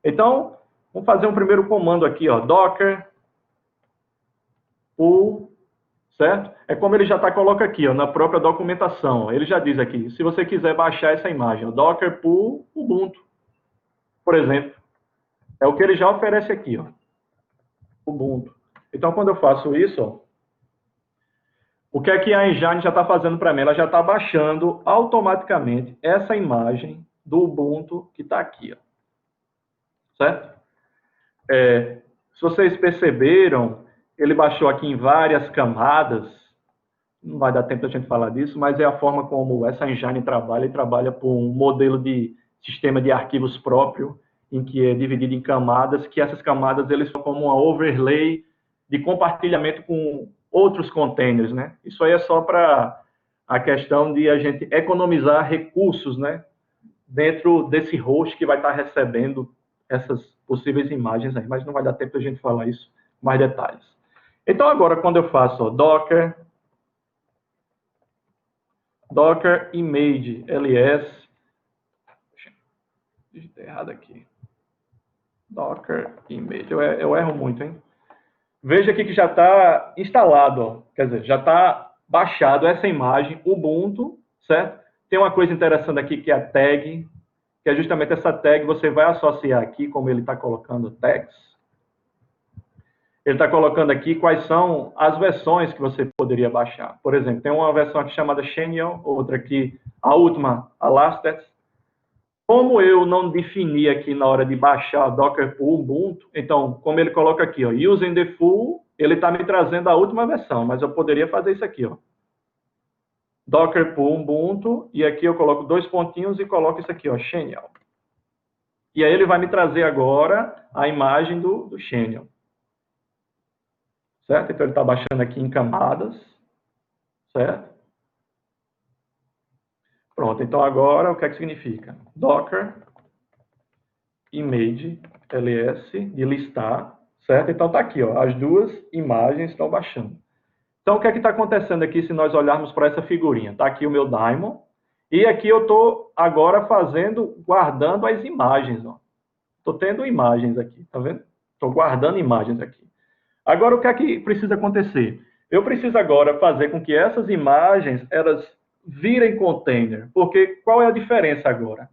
Então, vamos fazer um primeiro comando aqui, ó, docker pull, certo? É como ele já coloca aqui, ó, na própria documentação. Ele já diz aqui, se você quiser baixar essa imagem, ó, docker pull Ubuntu, por exemplo. É o que ele já oferece aqui, ó, Ubuntu. Então, quando eu faço isso, ó, o que é que a Engine já está fazendo para mim? Ela já está baixando automaticamente essa imagem do Ubuntu que está aqui, ó. Certo? Se vocês perceberam, ele baixou aqui em várias camadas. Não vai dar tempo da gente falar disso, mas é a forma como essa Engine trabalha. Ele trabalha por um modelo de sistema de arquivos próprio, em que é dividido em camadas, que essas camadas eles são como uma overlay de compartilhamento com outros containers, né? Isso aí é só para a questão de a gente economizar recursos, né? Dentro desse host que vai estar recebendo essas possíveis imagens aí, mas não vai dar tempo a gente falar isso mais detalhes. Então agora quando eu faço ó, docker image ls, digitei errado aqui, docker image, eu erro muito, hein? Veja aqui que já está instalado, ó. Quer dizer, já está baixado essa imagem Ubuntu, certo? Tem uma coisa interessante aqui que é a tag, que é justamente essa tag, você vai associar aqui, como ele está colocando tags. Ele está colocando aqui quais são as versões que você poderia baixar. Por exemplo, tem uma versão aqui chamada Xenial, outra aqui, a última, a Lastet. Como eu não defini aqui na hora de baixar o Docker Full Ubuntu, então, como ele coloca aqui, ó, using the full, ele está me trazendo a última versão, mas eu poderia fazer isso aqui, ó. Docker Full Ubuntu, e aqui eu coloco 2 pontinhos e coloco isso aqui, ó, Xenial. E aí ele vai me trazer agora a imagem do Xenial. Certo? Então ele está baixando aqui em camadas, certo? Pronto, então agora o que é que significa? Docker image ls de listar, certo? Então está aqui, ó, as duas imagens estão baixando. Então o que é que está acontecendo aqui se nós olharmos para essa figurinha? Está aqui o meu daemon e aqui eu estou agora guardando as imagens, ó. Estou tendo imagens aqui, tá vendo? Estou guardando imagens aqui. Agora o que é que precisa acontecer? Eu preciso agora fazer com que essas imagens elas virem container, porque qual é a diferença agora?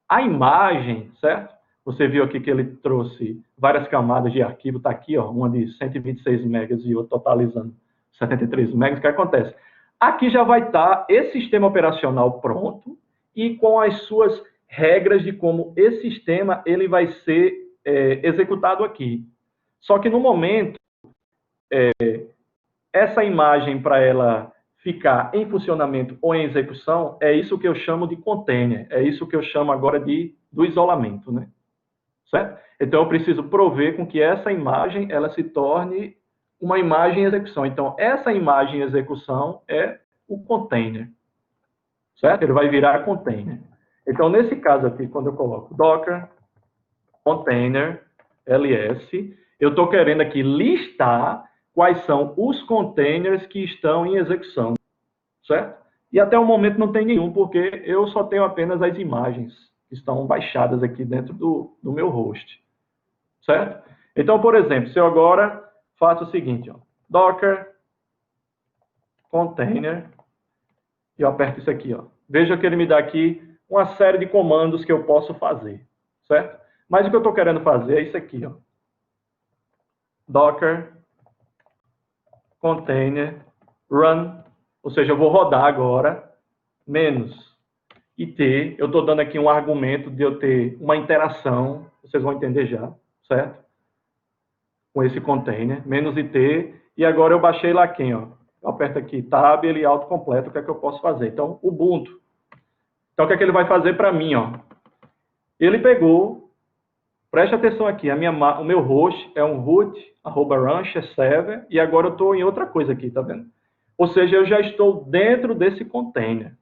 A imagem, certo? Você viu aqui que ele trouxe várias camadas de arquivo, está aqui, ó, uma de 126 megas e outra totalizando 73 megas. O que acontece? Aqui já vai estar esse sistema operacional pronto e com as suas regras de como esse sistema ele vai ser executado aqui. Só que no momento, essa imagem para ela ficar em funcionamento ou em execução, é isso que eu chamo de container, é isso que eu chamo agora do isolamento, né? Certo? Então, eu preciso prover com que essa imagem ela se torne uma imagem em execução. Então, essa imagem em execução é o container, certo? Ele vai virar container. Então, nesse caso aqui, quando eu coloco docker, container, ls, eu estou querendo aqui listar quais são os containers que estão em execução, certo? E até o momento não tem nenhum, porque eu só tenho apenas as imagens que estão baixadas aqui dentro do meu host, certo? Então, por exemplo, se eu agora faço o seguinte, ó, docker, container, e eu aperto isso aqui, ó. Veja que ele me dá aqui uma série de comandos que eu posso fazer, certo? Mas o que eu estou querendo fazer é isso aqui, ó. Docker, container, run, ou seja, eu vou rodar agora, menos IT, eu estou dando aqui um argumento de eu ter uma interação, vocês vão entender já, certo? Com esse container, menos IT, e agora eu baixei lá quem, ó. Eu aperto aqui, tab, ele autocompleta, o que é que eu posso fazer? Então, Ubuntu. Então, o que é que ele vai fazer para mim, ó? Ele pegou, preste atenção aqui, o meu host é um root, @rancher server, e agora eu estou em outra coisa aqui, tá vendo? Ou seja, eu já estou dentro desse container,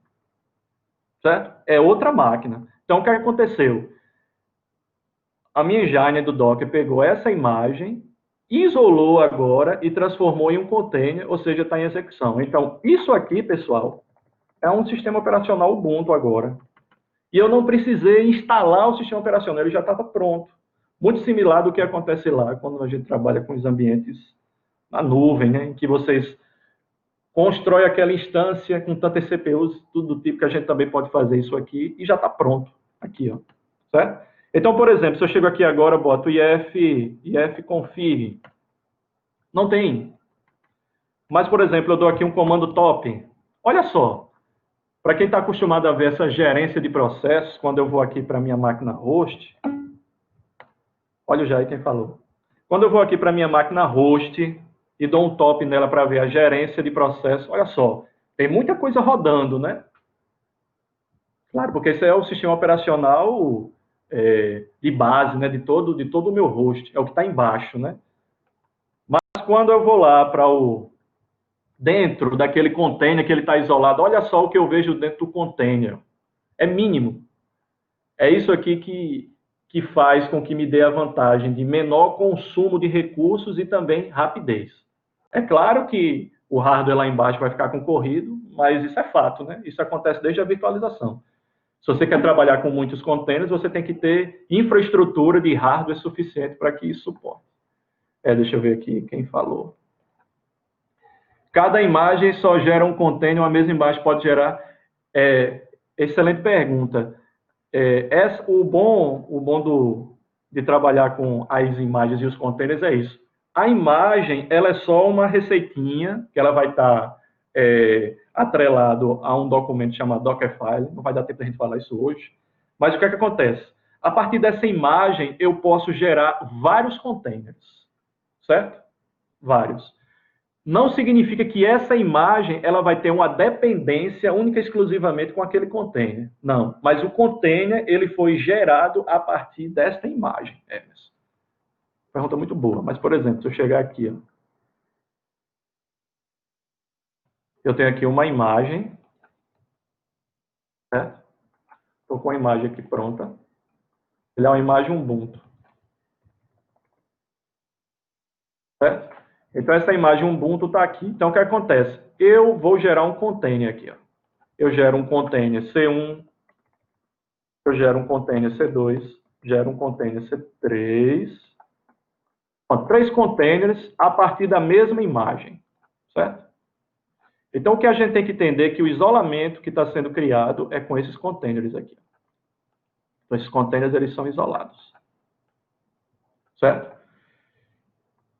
certo? É outra máquina. Então, o que aconteceu? A minha engine do Docker pegou essa imagem isolou agora e transformou em um container, ou seja, está em execução. Então, isso aqui, pessoal, é um sistema operacional Ubuntu agora. E eu não precisei instalar o sistema operacional, ele já estava pronto. Muito similar do que acontece lá, quando a gente trabalha com os ambientes na nuvem, né, em que vocês constroem aquela instância com tantas CPUs, tudo do tipo que a gente também pode fazer isso aqui, e já está pronto. Aqui, ó. Certo? Então, por exemplo, se eu chego aqui agora, boto if config, não tem. Mas, por exemplo, eu dou aqui um comando top. Olha só, para quem está acostumado a ver essa gerência de processos, quando eu vou aqui para a minha máquina host, olha o Jair quem falou. Quando eu vou aqui para a minha máquina host e dou um top nela para ver a gerência de processos, olha só, tem muita coisa rodando, né? Claro, porque esse é o sistema operacional de base, né, de todo o meu host, é o que está embaixo, né? Mas quando eu vou lá para dentro daquele container que ele está isolado, olha só o que eu vejo dentro do container. É mínimo. É isso aqui que faz com que me dê a vantagem de menor consumo de recursos e também rapidez. É claro que o hardware lá embaixo vai ficar concorrido, mas isso é fato, né? Isso acontece desde a virtualização. Se você quer trabalhar com muitos containers, você tem que ter infraestrutura de hardware suficiente para que isso suporte. Deixa eu ver aqui quem falou. Cada imagem só gera um container, uma mesma imagem pode gerar... excelente pergunta. O bom de trabalhar com as imagens e os containers é isso. A imagem, ela é só uma receitinha, que ela vai estar atrelado a um documento chamado Dockerfile. Não vai dar tempo de a gente falar isso hoje. Mas o que é que acontece? A partir dessa imagem, eu posso gerar vários containers. Certo? Vários. Não significa que essa imagem ela vai ter uma dependência única e exclusivamente com aquele container. Não, mas o container ele foi gerado a partir desta imagem, Emerson. Pergunta muito boa, mas, por exemplo, se eu chegar aqui, ó, eu tenho aqui uma imagem, certo? Estou com a imagem aqui pronta. Ele é uma imagem Ubuntu. Certo? Então, essa imagem Ubuntu está aqui. Então, o que acontece? Eu vou gerar um container aqui. Ó. Eu gero um container C1, eu gero um container C2, gero um container C3. Ó, 3 containers a partir da mesma imagem. Certo? Então, o que a gente tem que entender é que o isolamento que está sendo criado é com esses containers aqui. Então, esses containers eles são isolados. Certo?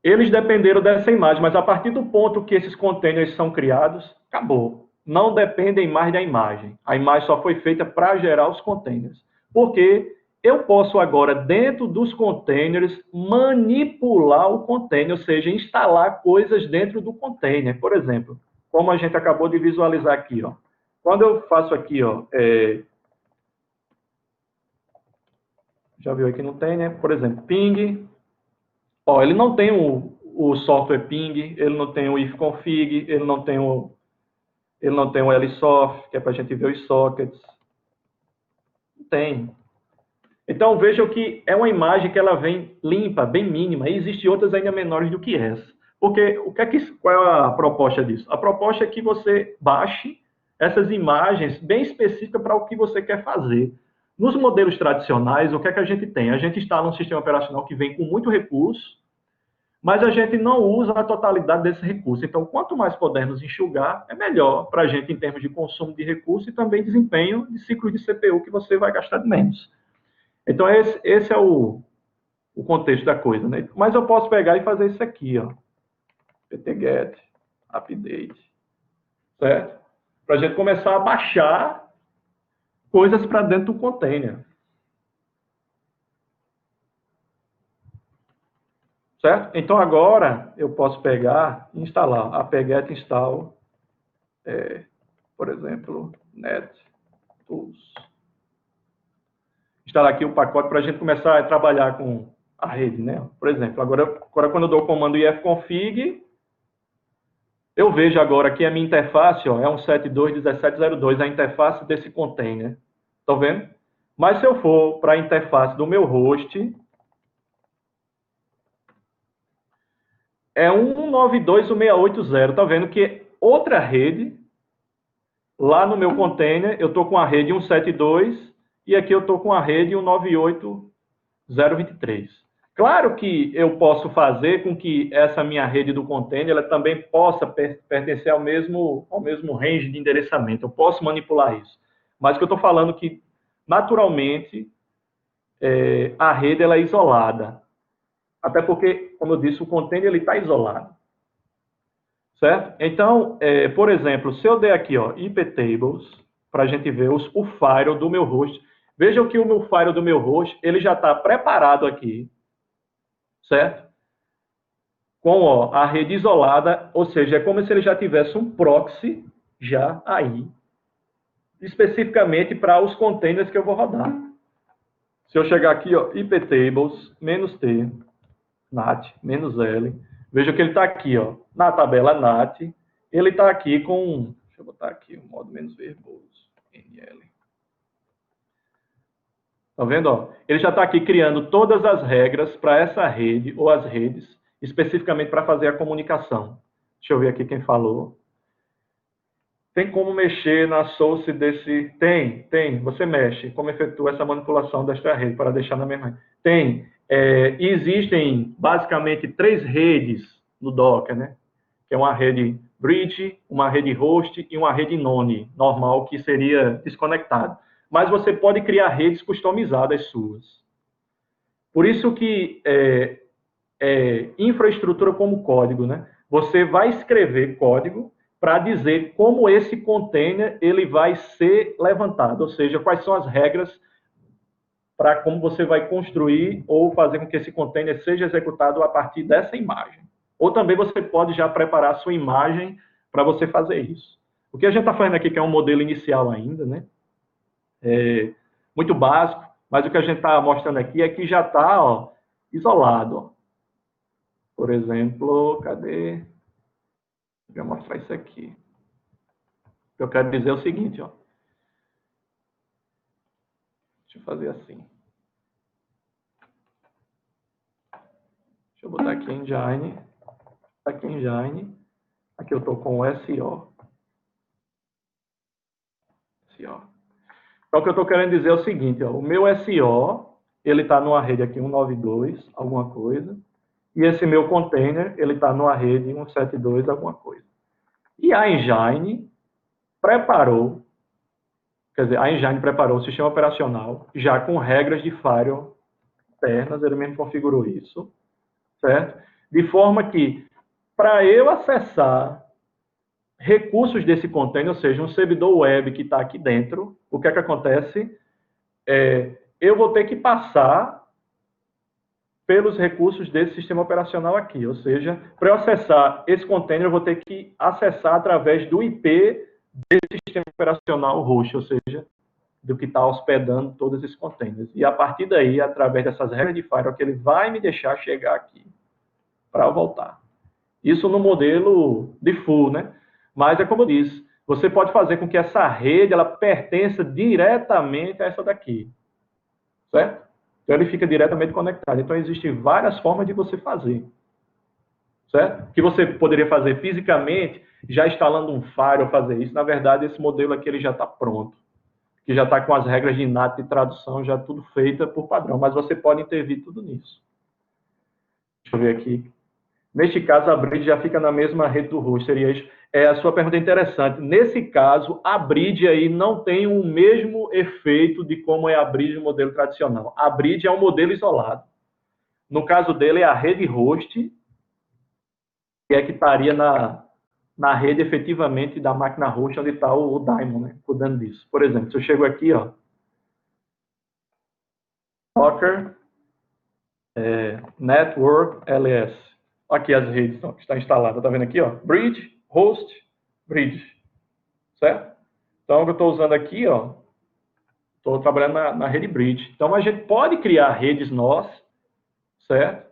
Eles dependeram dessa imagem, mas a partir do ponto que esses containers são criados, acabou. Não dependem mais da imagem. A imagem só foi feita para gerar os containers. Porque eu posso agora, dentro dos containers, manipular o container, ou seja, instalar coisas dentro do container. Por exemplo, como a gente acabou de visualizar aqui, ó. Quando eu faço aqui, ó, já viu aqui no tem, né? Por exemplo, ping. Ó, ele não tem o software ping, ele não tem o ifconfig, ele não tem o lsoft, que é para a gente ver os sockets. Não tem. Então, vejam que é uma imagem que ela vem limpa, bem mínima, e existem outras ainda menores do que essa. Porque qual é a proposta disso? A proposta é que você baixe essas imagens bem específicas para o que você quer fazer. Nos modelos tradicionais, o que é que a gente tem? A gente instala um sistema operacional que vem com muito recurso, mas a gente não usa a totalidade desse recurso. Então, quanto mais pudermos enxugar, é melhor para a gente em termos de consumo de recurso e também desempenho de ciclos de CPU que você vai gastar menos. Então, esse é o contexto da coisa, né? Mas eu posso pegar e fazer isso aqui, ó. ptget, update, certo? Para a gente começar a baixar coisas para dentro do container. Certo? Então, agora, eu posso pegar e instalar apt-get install, por exemplo, NetTools. Instalar aqui o pacote para a gente começar a trabalhar com a rede, né? Por exemplo, agora quando eu dou o comando ifconfig, eu vejo agora que a minha interface ó, é um 72.17.02, a interface desse container. Estão vendo? Mas se eu for para a interface do meu host, é 192.168.0. Tá vendo que outra rede, lá no meu container, eu estou com a rede 172 e aqui eu estou com a rede 198.023. Claro que eu posso fazer com que essa minha rede do container ela também possa pertencer ao mesmo range de endereçamento. Eu posso manipular isso. Mas o que eu estou falando é que, naturalmente, a rede ela é isolada. Até porque, como eu disse, o container está isolado. Certo? Então, por exemplo, se eu der aqui, ó, iptables, para a gente ver o firewall do meu host, vejam que o meu firewall do meu host, ele já está preparado aqui, certo? Com ó, a rede isolada, ou seja, é como se ele já tivesse um proxy já aí, especificamente para os containers que eu vou rodar. Se eu chegar aqui, ó, iptables, -t, nat, -l, veja que ele está aqui, ó, na tabela nat, ele está aqui com, deixa eu botar aqui o modo menos verboso, nl. Tá vendo? Ó? Ele já está aqui criando todas as regras para essa rede, ou as redes, especificamente para fazer a comunicação. Deixa eu ver aqui quem falou. Tem como mexer na source desse... Tem. Você mexe. Como efetua essa manipulação desta rede para deixar na mesma... Tem. Existem, basicamente, 3 redes no Docker, né? Que é uma rede bridge, uma rede host e uma rede none, normal, que seria desconectado. Mas você pode criar redes customizadas suas. Por isso que infraestrutura como código, né? Você vai escrever código para dizer como esse container ele vai ser levantado, ou seja, quais são as regras para como você vai construir ou fazer com que esse container seja executado a partir dessa imagem. Ou também você pode já preparar a sua imagem para você fazer isso. O que a gente está fazendo aqui, que é um modelo inicial ainda, né? Muito básico, mas o que a gente está mostrando aqui é que já está isolado. Ó. Por exemplo, cadê? Vou mostrar isso aqui. O que eu quero dizer é o seguinte, ó. Deixa eu fazer assim. Deixa eu botar aqui Engine. Aqui Engine. Aqui eu estou com o SO. Então, o que eu estou querendo dizer é o seguinte, ó. O meu SO, ele está numa rede aqui 192, alguma coisa. E esse meu container, ele está numa rede 172, alguma coisa. E a Engine preparou, quer dizer, a Engine preparou o sistema operacional já com regras de firewall internas, ele mesmo configurou isso, certo? De forma que, para eu acessar recursos desse container, ou seja, um servidor web que está aqui dentro, o que é que acontece? Eu vou ter que passar pelos recursos desse sistema operacional aqui, ou seja, para eu acessar esse container, eu vou ter que acessar através do IP desse sistema operacional host, ou seja, do que está hospedando todos esses containers. E a partir daí, através dessas regras de firewall, que ele vai me deixar chegar aqui para voltar. Isso no modelo de full, né? Mas é como eu disse, você pode fazer com que essa rede ela pertença diretamente a essa daqui, certo? Então ele fica diretamente conectado. Então existem várias formas de você fazer, certo? Que você poderia fazer fisicamente, já instalando um firewall, fazer isso. Na verdade, esse modelo aqui ele já está pronto, que já está com as regras de NAT de tradução já tudo feita por padrão, mas você pode intervir tudo nisso. Deixa eu ver aqui. Neste caso, a bridge já fica na mesma rede do host, seria isso. A sua pergunta é interessante. Nesse caso, a bridge aí não tem o mesmo efeito de como é a bridge no modelo tradicional. A bridge é um modelo isolado. No caso dele, é a rede host, que é que estaria na rede efetivamente da máquina host, onde está o daemon, né, cuidando disso. Por exemplo, se eu chego aqui, ó, Docker, Network LS. Aqui as redes que estão instaladas, tá vendo aqui, ó? Bridge, host, bridge, certo? Então, o que eu estou usando aqui, ó, estou trabalhando na rede bridge. Então, a gente pode criar redes nós, certo?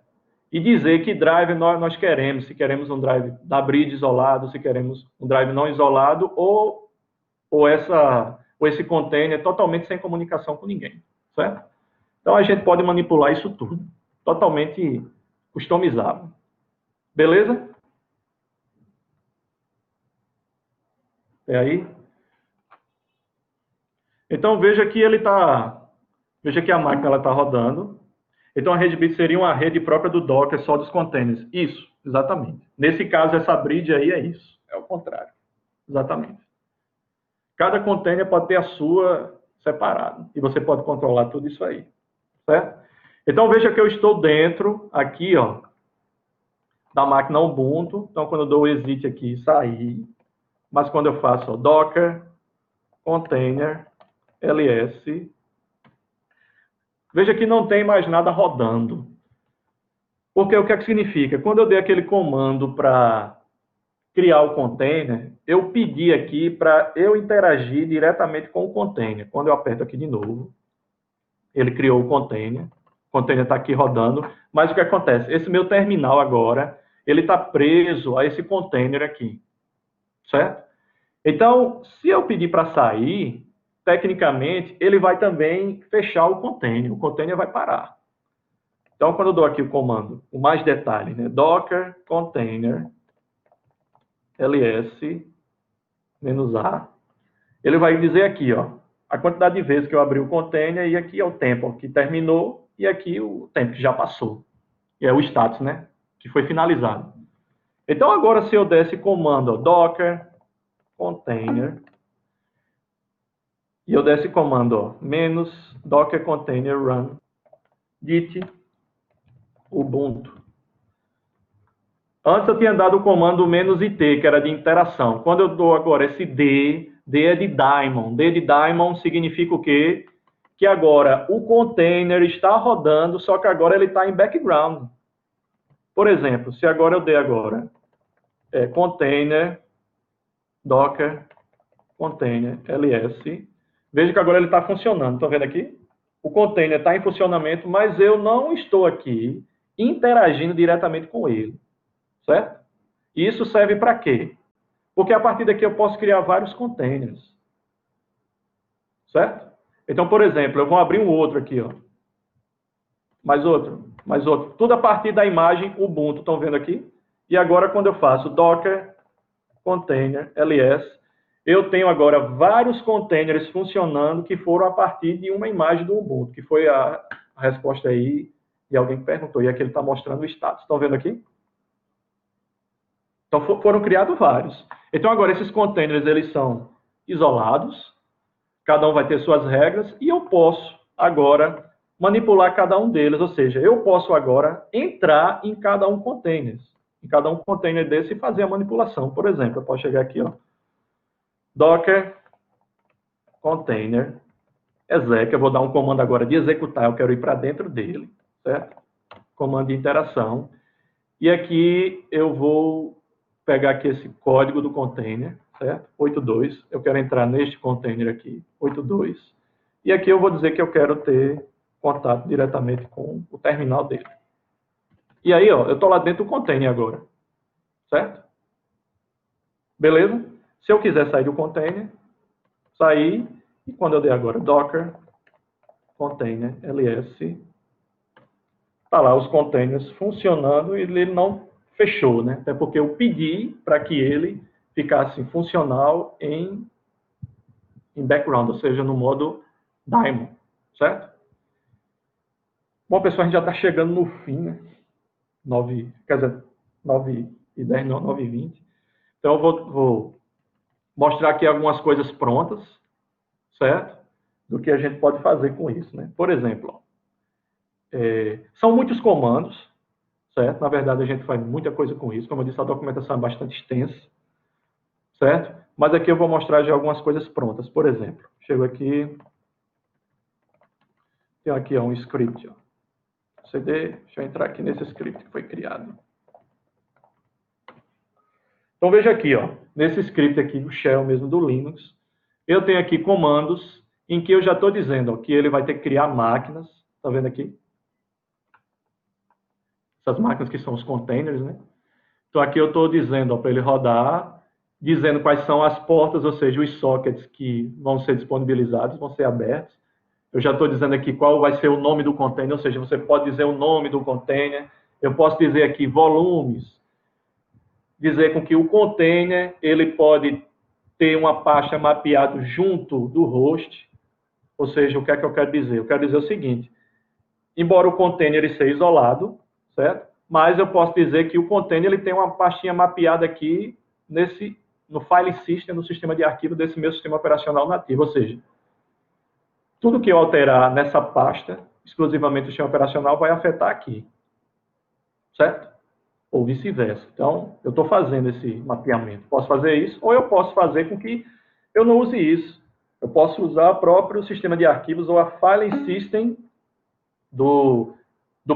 E dizer que drive nós queremos, se queremos um drive da bridge isolado, se queremos um drive não isolado, ou esse container totalmente sem comunicação com ninguém, certo? Então, a gente pode manipular isso tudo, totalmente customizável. Beleza? É aí? Então, veja que veja que a máquina está rodando. Então, a rede bit seria uma rede própria do Docker, só dos containers. Isso, exatamente. Nesse caso, essa bridge aí é isso. É o contrário. Exatamente. Cada container pode ter a sua separada. E você pode controlar tudo isso aí. Certo? Então, veja que eu estou dentro, aqui, ó, da máquina Ubuntu. Então, quando eu dou o exit aqui, sair. Mas quando eu faço ó, Docker, container, ls, veja que não tem mais nada rodando. Porque o que é que significa? Quando eu dei aquele comando para criar o container, eu pedi aqui para eu interagir diretamente com o container. Quando eu aperto aqui de novo, ele criou o container está aqui rodando, mas o que acontece? Esse meu terminal agora, ele está preso a esse container aqui, certo? Então, se eu pedir para sair, tecnicamente, ele vai também fechar o container vai parar. Então, quando eu dou aqui o comando, o mais detalhe, né? Docker container ls -a, ele vai dizer aqui, ó, a quantidade de vezes que eu abri o container e aqui é o tempo que terminou e aqui o tempo que já passou. E é o status, né? Que foi finalizado. Então, agora, se eu der esse comando, ó, docker container, e eu der esse comando, ó, -docker container run git ubuntu. Antes eu tinha dado o comando -it, que era de interação. Quando eu dou agora esse D é de daemon. D de daemon significa o quê? Que agora o container está rodando, só que agora ele está em background. Por exemplo, se agora eu der agora container, docker, container, ls, veja que agora ele está funcionando. Estão vendo aqui? O container está em funcionamento, mas eu não estou aqui interagindo diretamente com ele. Certo? E isso serve para quê? Porque a partir daqui eu posso criar vários containers. Certo? Então, por exemplo, eu vou abrir um outro aqui, ó. Mais outro. Tudo a partir da imagem Ubuntu, estão vendo aqui? E agora, quando eu faço docker container ls, eu tenho agora vários containers funcionando que foram a partir de uma imagem do Ubuntu, que foi a resposta aí de alguém que perguntou. E aqui ele está mostrando o status. Estão vendo aqui? Então, foram criados vários. Então, agora, esses containers, eles são isolados, cada um vai ter suas regras, e eu posso, agora, manipular cada um deles, ou seja, eu posso agora entrar em cada um container desse e fazer a manipulação. Por exemplo, eu posso chegar aqui, ó, docker container exec, eu vou dar um comando agora de executar, eu quero ir para dentro dele, certo? Comando de interação. E aqui eu vou pegar aqui esse código do container, certo? 82, eu quero entrar neste container aqui, 82, e aqui eu vou dizer que eu quero ter contato diretamente com o terminal dele. E aí, ó, eu estou lá dentro do container agora, certo? Beleza? Se eu quiser sair do container, sair, e quando eu der agora docker container ls, tá lá os containers funcionando e ele não fechou, né? Até porque eu pedi para que ele ficasse funcional em background, ou seja, no modo daemon, certo? Bom, pessoal, a gente já está chegando no fim, né? 9h10, não, 9h20. Então, eu vou mostrar aqui algumas coisas prontas, certo? Do que a gente pode fazer com isso, né? Por exemplo, são muitos comandos, certo? Na verdade, a gente faz muita coisa com isso. Como eu disse, a documentação é bastante extensa, certo? Mas aqui eu vou mostrar já algumas coisas prontas. Por exemplo, chego aqui, tenho aqui ó, um script, ó. CD, deixa eu entrar aqui nesse script que foi criado. Então, veja aqui, ó, nesse script aqui do shell mesmo do Linux, eu tenho aqui comandos em que eu já estou dizendo ó, que ele vai ter que criar máquinas, tá vendo aqui? Essas máquinas que são os containers, né? Então, aqui eu estou dizendo para ele rodar, dizendo quais são as portas, ou seja, os sockets que vão ser disponibilizados, vão ser abertos. Eu já estou dizendo aqui qual vai ser o nome do container, ou seja, você pode dizer o nome do container. Eu posso dizer aqui volumes, dizer com que o container ele pode ter uma pasta mapeada junto do host. Ou seja, o que é que eu quero dizer? Eu quero dizer o seguinte: embora o container ele seja isolado, certo? Mas eu posso dizer que o container ele tem uma pastinha mapeada aqui no file system, no sistema de arquivo desse meu sistema operacional nativo. Ou seja, tudo que eu alterar nessa pasta, exclusivamente o sistema operacional, vai afetar aqui, certo? Ou vice-versa. Então, eu estou fazendo esse mapeamento. Posso fazer isso, ou eu posso fazer com que eu não use isso. Eu posso usar o próprio sistema de arquivos ou a file system do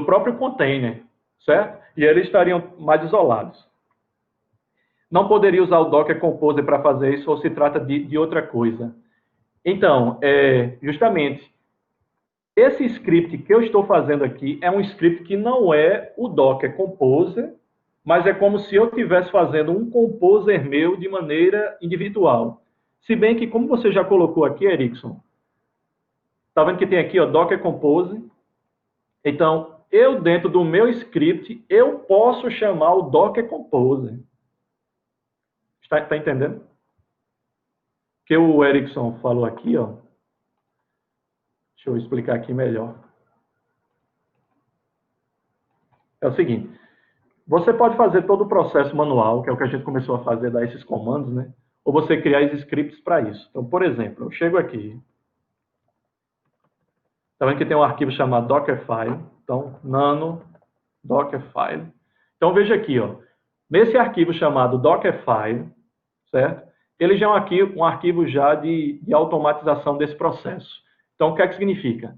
próprio container, certo? E eles estariam mais isolados. Não poderia usar o Docker Composer para fazer isso, ou se trata de outra coisa. Então, justamente, esse script que eu estou fazendo aqui é um script que não é o Docker Composer, mas é como se eu estivesse fazendo um Composer meu de maneira individual. Se bem que, como você já colocou aqui, Erickson, está vendo que tem aqui, ó, Docker Composer. Então, eu, dentro do meu script, eu posso chamar o Docker Composer. Está entendendo? O que o Erickson falou aqui, ó. Deixa eu explicar aqui melhor. É o seguinte, você pode fazer todo o processo manual, que é o que a gente começou a fazer, dar esses comandos, né? Ou você criar os scripts para isso. Então, por exemplo, eu chego aqui. Está vendo que tem um arquivo chamado Dockerfile. Então, nano Dockerfile. Então, veja aqui, ó. Nesse arquivo chamado Dockerfile, certo? Ele já é um arquivo já de automatização desse processo. Então, o que é que significa?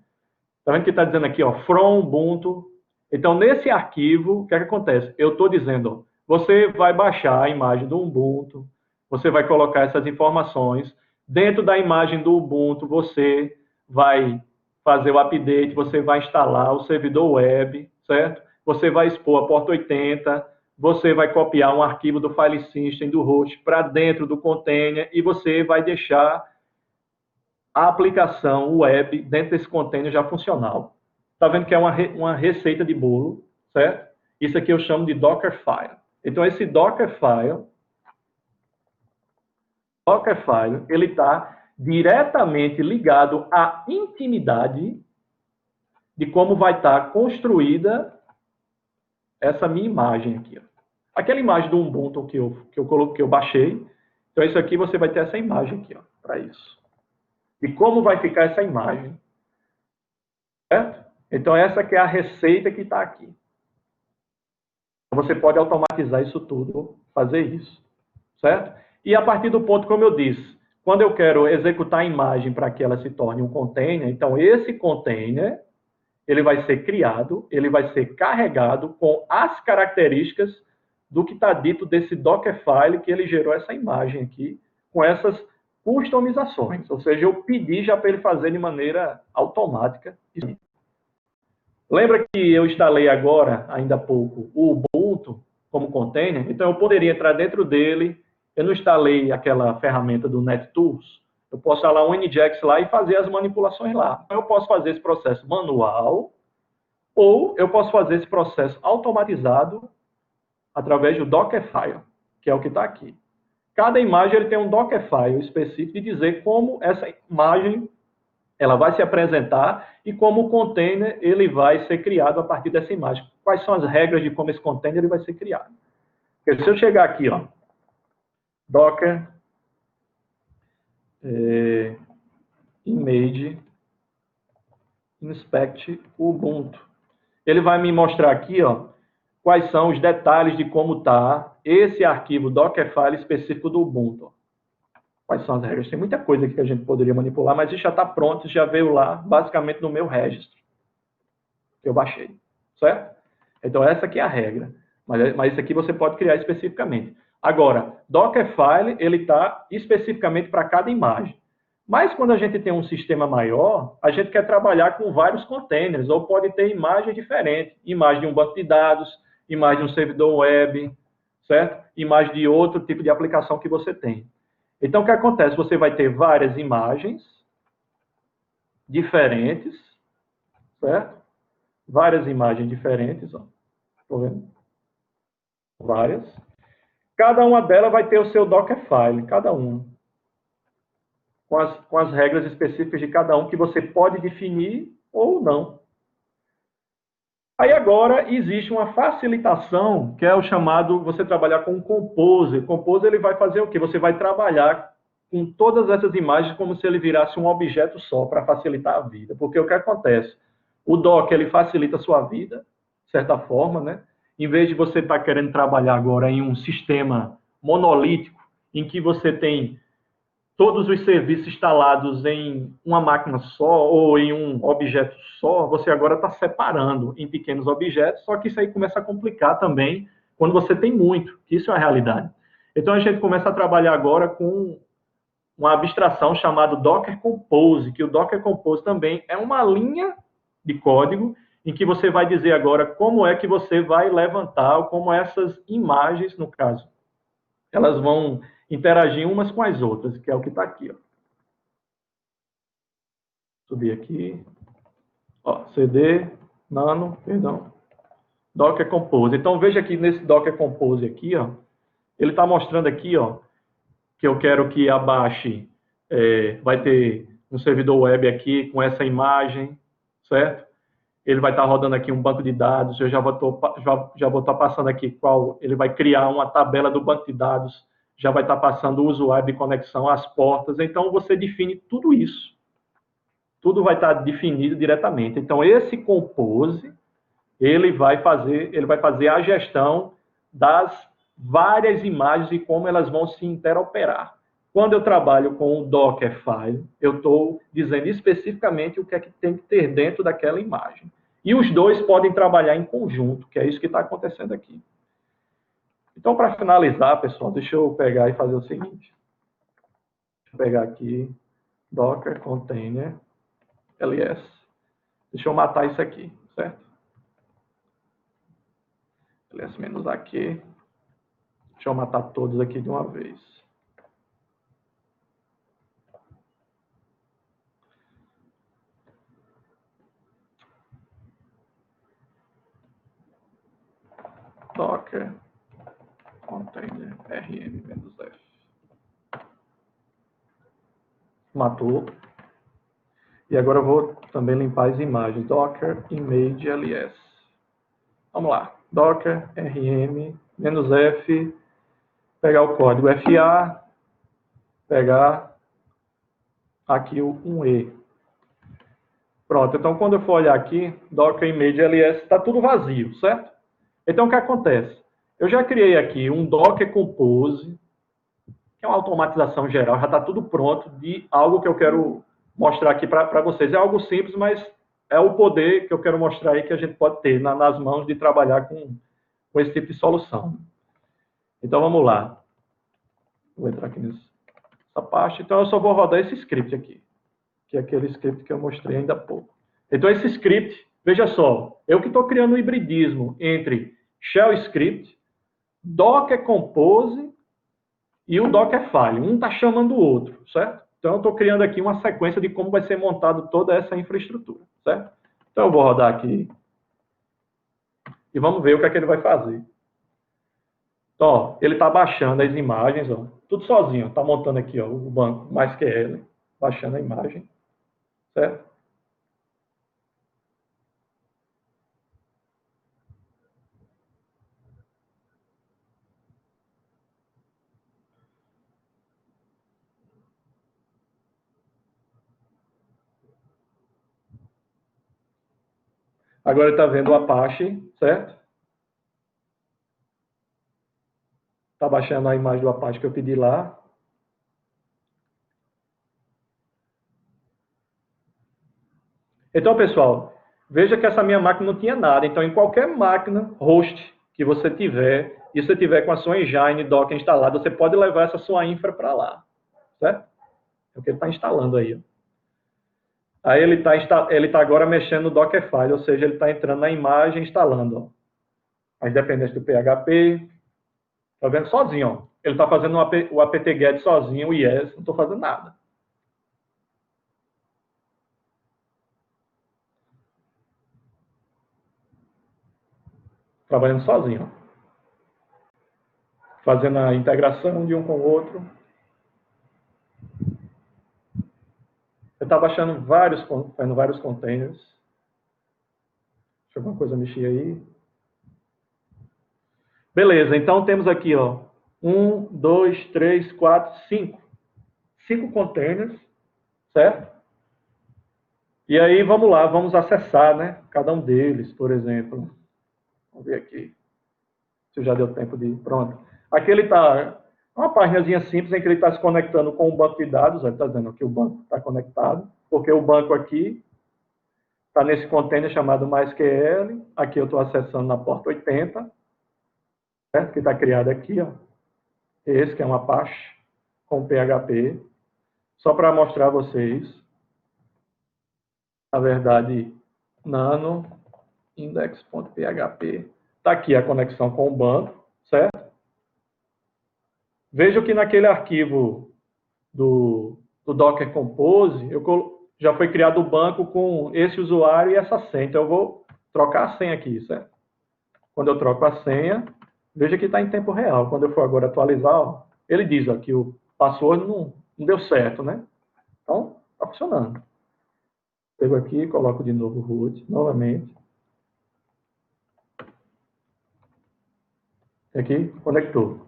Está vendo que está dizendo aqui, ó, from Ubuntu. Então, nesse arquivo, o que é que acontece? Eu estou dizendo, ó, você vai baixar a imagem do Ubuntu, você vai colocar essas informações. Dentro da imagem do Ubuntu, você vai fazer o update, você vai instalar o servidor web, certo? Você vai expor a porta 80, você vai copiar um arquivo do file system do host para dentro do container e você vai deixar a aplicação web dentro desse container já funcional. Está vendo que é uma receita de bolo, certo? Isso aqui eu chamo de Dockerfile. Então, esse Dockerfile, ele está diretamente ligado à intimidade de como vai estar construída essa minha imagem aqui. Ó. Aquela imagem do Ubuntu que eu baixei. Então, isso aqui você vai ter essa imagem aqui, para isso. E como vai ficar essa imagem. Certo? Então, essa que é a receita que está aqui. Você pode automatizar isso tudo, fazer isso. Certo? E a partir do ponto, como eu disse, quando eu quero executar a imagem para que ela se torne um container, então esse container, ele vai ser criado, ele vai ser carregado com as características do que está dito desse Dockerfile que ele gerou essa imagem aqui, com essas customizações. Ou seja, eu pedi já para ele fazer de maneira automática. Lembra que eu instalei agora, ainda há pouco, o Ubuntu como container? Então, eu poderia entrar dentro dele. Eu não instalei aquela ferramenta do NetTools. Eu posso instalar um Nginx lá e fazer as manipulações lá. Então, eu posso fazer esse processo manual ou eu posso fazer esse processo automatizado através do Dockerfile, que é o que está aqui. Cada imagem ele tem um Dockerfile específico de dizer como essa imagem ela vai se apresentar e como o container ele vai ser criado a partir dessa imagem. Quais são as regras de como esse container ele vai ser criado? Porque se eu chegar aqui, ó, Docker image inspect Ubuntu. Ele vai me mostrar aqui, ó, quais são os detalhes de como está esse arquivo Dockerfile específico do Ubuntu. Quais são as regras? Tem muita coisa aqui que a gente poderia manipular, mas isso já está pronto, já veio lá, basicamente no meu registro, que eu baixei, certo? Então, essa aqui é a regra, mas isso aqui você pode criar especificamente. Agora, Dockerfile, ele está especificamente para cada imagem. Mas quando a gente tem um sistema maior, a gente quer trabalhar com vários containers, ou pode ter imagens diferentes, imagem de um banco de dados, imagem de um servidor web, certo? Imagem de outro tipo de aplicação que você tem. Então, o que acontece? Você vai ter várias imagens diferentes, certo? Várias imagens diferentes, ó. Estou vendo? Várias. Cada uma delas vai ter o seu Dockerfile, cada uma. Com as regras específicas de cada um que você pode definir ou não. Aí agora existe uma facilitação, que é o chamado, você trabalhar com o Compose. O Compose ele vai fazer o quê? Você vai trabalhar com todas essas imagens como se ele virasse um objeto só, para facilitar a vida. Porque o que acontece? O Docker ele facilita a sua vida, de certa forma, né? Em vez de você estar querendo trabalhar agora em um sistema monolítico, em que você tem todos os serviços instalados em uma máquina só ou em um objeto só, você agora está separando em pequenos objetos, só que isso aí começa a complicar também quando você tem muito, que isso é a realidade. Então a gente começa a trabalhar agora com uma abstração chamada Docker Compose, que o Docker Compose também é uma linha de código em que você vai dizer agora como é que você vai levantar, ou como essas imagens, no caso, elas vão interagir umas com as outras, que é o que está aqui. Ó. Subir aqui. Ó, CD, Nano, perdão. Docker Compose. Então veja aqui nesse Docker Compose aqui, ó, ele está mostrando aqui, ó, que eu quero que abaixe, vai ter um servidor web aqui com essa imagem, certo? Ele vai estar rodando aqui um banco de dados, eu já vou estar passando aqui qual, ele vai criar uma tabela do banco de dados, já vai estar passando o usuário de conexão, as portas, então você define tudo isso. Tudo vai estar definido diretamente. Então esse Compose, ele vai fazer a gestão das várias imagens e como elas vão se interoperar. Quando eu trabalho com o Dockerfile, eu estou dizendo especificamente o que é que tem que ter dentro daquela imagem. E os dois podem trabalhar em conjunto, que é isso que está acontecendo aqui. Então, para finalizar, pessoal, deixa eu pegar e fazer o seguinte. Deixa eu pegar aqui, Docker Container ls. Deixa eu matar isso aqui, certo? ls-aqui. Deixa eu matar todos aqui de uma vez. Docker container rm-f. Matou. E agora eu vou também limpar as imagens. Docker image ls. Vamos lá. Docker rm-f. Pegar o código FA. Pegar aqui o 1E. Pronto. Então, quando eu for olhar aqui, Docker image ls, está tudo vazio, certo? Então, o que acontece? Eu já criei aqui um Docker Compose, que é uma automatização geral, já está tudo pronto de algo que eu quero mostrar aqui para vocês. É algo simples, mas é o poder que eu quero mostrar aí que a gente pode ter nas mãos de trabalhar com esse tipo de solução. Então, vamos lá. Vou entrar aqui nessa parte. Então, eu só vou rodar esse script aqui, que é aquele script que eu mostrei ainda há pouco. Então, esse script, veja só, eu que estou criando um hibridismo entre Shell Script, Docker Compose e o Dockerfile. Um está chamando o outro, certo? Então, eu estou criando aqui uma sequência de como vai ser montado toda essa infraestrutura, certo? Então, eu vou rodar aqui e vamos ver o que é que ele vai fazer. Então, ó, ele está baixando as imagens, ó, tudo sozinho. Está montando aqui ó, o banco MySQL, baixando a imagem, certo? Agora ele está vendo o Apache, certo? Está baixando a imagem do Apache que eu pedi lá. Então, pessoal, veja que essa minha máquina não tinha nada. Então, em qualquer máquina host que você tiver, e se você tiver com a sua engine Docker instalada, você pode levar essa sua infra para lá, certo? É o que ele está instalando aí. Aí ele tá agora mexendo no Dockerfile, ou seja, ele está entrando na imagem e instalando ó, as dependências do PHP. Está vendo sozinho, ó. Ele está fazendo o apt-get sozinho, o yes, não estou fazendo nada. Trabalhando sozinho. fazendo a integração de um com o outro. Eu estava baixando fazendo vários containers. Deixa alguma coisa mexer aí. Beleza, então temos aqui, ó, 1, 2, 3, 4, 5. 5 containers, certo? E aí, vamos lá, vamos acessar, né? Cada um deles, por exemplo. Vamos ver aqui. Se já deu tempo de... Pronto. Aqui ele está... Uma páginazinha simples em que ele está se conectando com o banco de dados. Ele está dizendo que o banco está conectado, porque o banco aqui está nesse container chamado MySQL. Aqui eu estou acessando na porta 80, certo? Que está criado aqui, ó. Esse que é um Apache com PHP. Só para mostrar a vocês, na verdade, nano index.php. Está aqui a conexão com o banco, certo? Veja que naquele arquivo do Docker Compose, já foi criado o banco com esse usuário e essa senha. Então, eu vou trocar a senha aqui, certo? Quando eu troco a senha, veja que está em tempo real. Quando eu for agora atualizar, ó, ele diz ó, que o password não deu certo, né? Então, está funcionando. Pego aqui, coloco de novo o root, novamente. Aqui, conectou.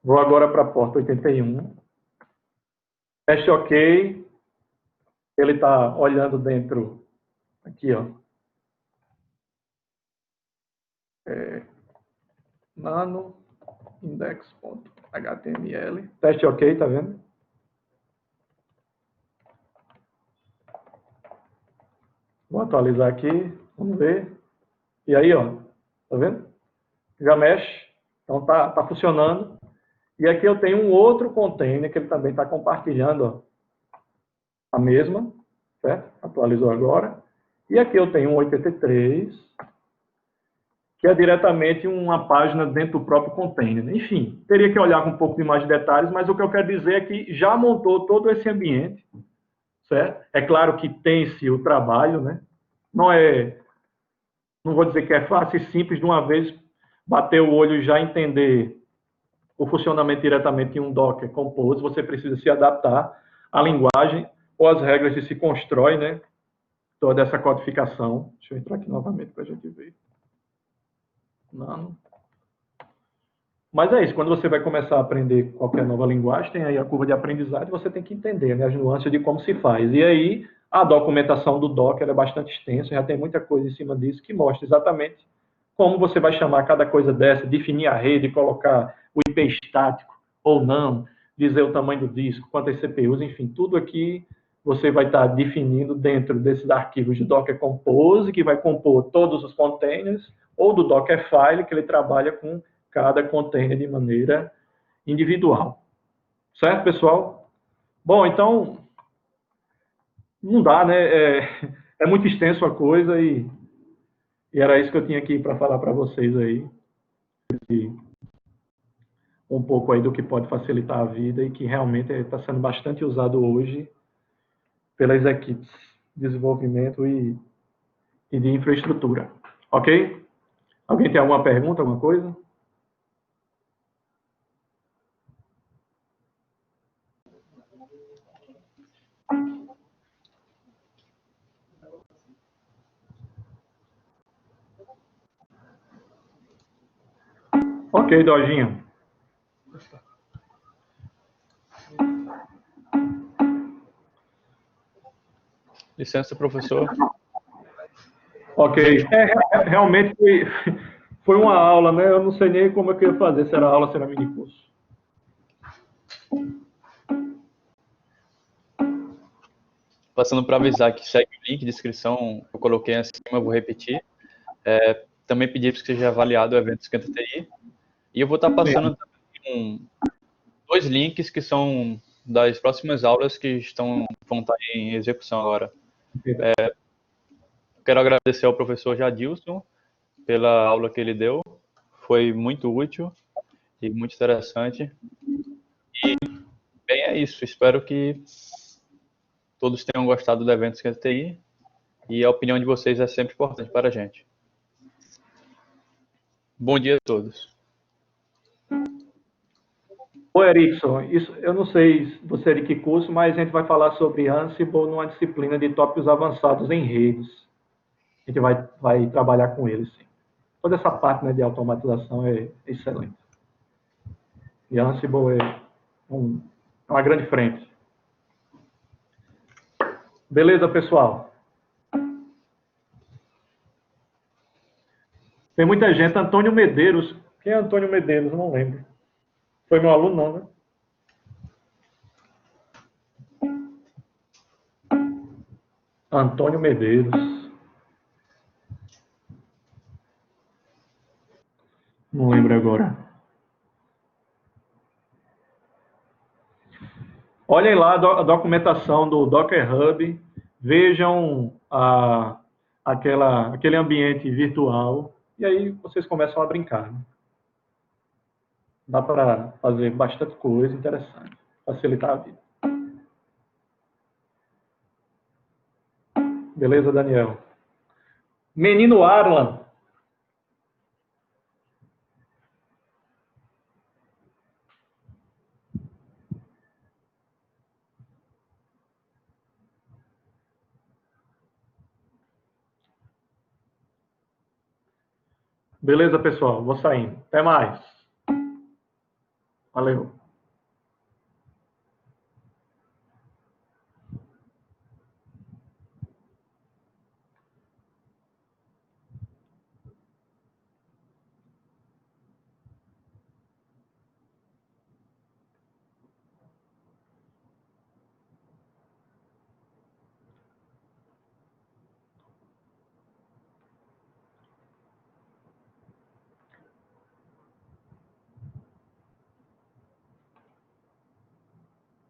Vou agora para a porta 81. Teste OK. Ele está olhando dentro, aqui, ó. Nano index.html. Teste OK, tá vendo? Vou atualizar aqui, vamos ver. E aí, ó, tá vendo? Já mexe. Então tá funcionando. E aqui eu tenho um outro container que ele também está compartilhando, ó, a mesma, certo? Atualizou agora. E aqui eu tenho um 83, que é diretamente uma página dentro do próprio container. Enfim, teria que olhar com um pouco de mais de detalhes, mas o que eu quero dizer é que já montou todo esse ambiente, certo? É claro que tem-se o trabalho, né? Não vou dizer que é fácil e simples de uma vez bater o olho e já entender o funcionamento diretamente em um Docker Compose. Você precisa se adaptar à linguagem ou às regras que se constrói, né? Toda essa codificação. Deixa eu entrar aqui novamente para a gente ver. Não. Mas é isso, quando você vai começar a aprender qualquer nova linguagem, tem aí a curva de aprendizagem, você tem que entender, né, as nuances de como se faz. E aí, a documentação do Docker é bastante extensa, já tem muita coisa em cima disso que mostra exatamente como você vai chamar cada coisa dessa, definir a rede, colocar o IP estático ou não, dizer o tamanho do disco, quantas CPUs, enfim, tudo aqui você vai estar definindo dentro desses arquivos de Docker Compose, que vai compor todos os containers, ou do Dockerfile, que ele trabalha com cada container de maneira individual. Certo, pessoal? Bom, então, não dá, né? É muito extenso a coisa e era isso que eu tinha aqui para falar para vocês aí. Um pouco aí do que pode facilitar a vida e que realmente está sendo bastante usado hoje pelas equipes de desenvolvimento e de infraestrutura. Ok? Alguém tem alguma pergunta, alguma coisa? Ok, Dojinha. Licença, professor. Ok. Realmente foi uma aula, né? Eu não sei nem como é que eu ia fazer, se era aula, se era mini curso. Passando para avisar que segue o link de inscrição, eu coloquei acima, eu vou repetir. Também pedi para que seja avaliado o evento Esquenta TI. E eu vou estar passando também 2 links que são das próximas aulas que vão estar em execução agora. Quero agradecer ao professor Jadilson pela aula que ele deu. Foi muito útil e muito interessante. E, bem, é isso. Espero que todos tenham gostado do evento Esquenta TI. E a opinião de vocês é sempre importante para a gente. Bom dia a todos. Ô, Erickson, isso, eu não sei se você é de que curso, mas a gente vai falar sobre Ansible numa disciplina de tópicos avançados em redes. A gente vai trabalhar com eles, sim. Toda essa parte, né, de automatização é excelente. E Ansible é uma grande frente. Beleza, pessoal? Tem muita gente. Antônio Medeiros. Quem é Antônio Medeiros? Eu não lembro. Foi meu aluno, não, né? Antônio Medeiros. Não lembro agora. Olhem lá a documentação do Docker Hub. Vejam aquele ambiente virtual. E aí vocês começam a brincar. Né? Dá para fazer bastante coisa interessante. Facilitar a vida. Beleza, Daniel? Menino Arlan. Beleza, pessoal? Vou saindo. Até mais. Valeu.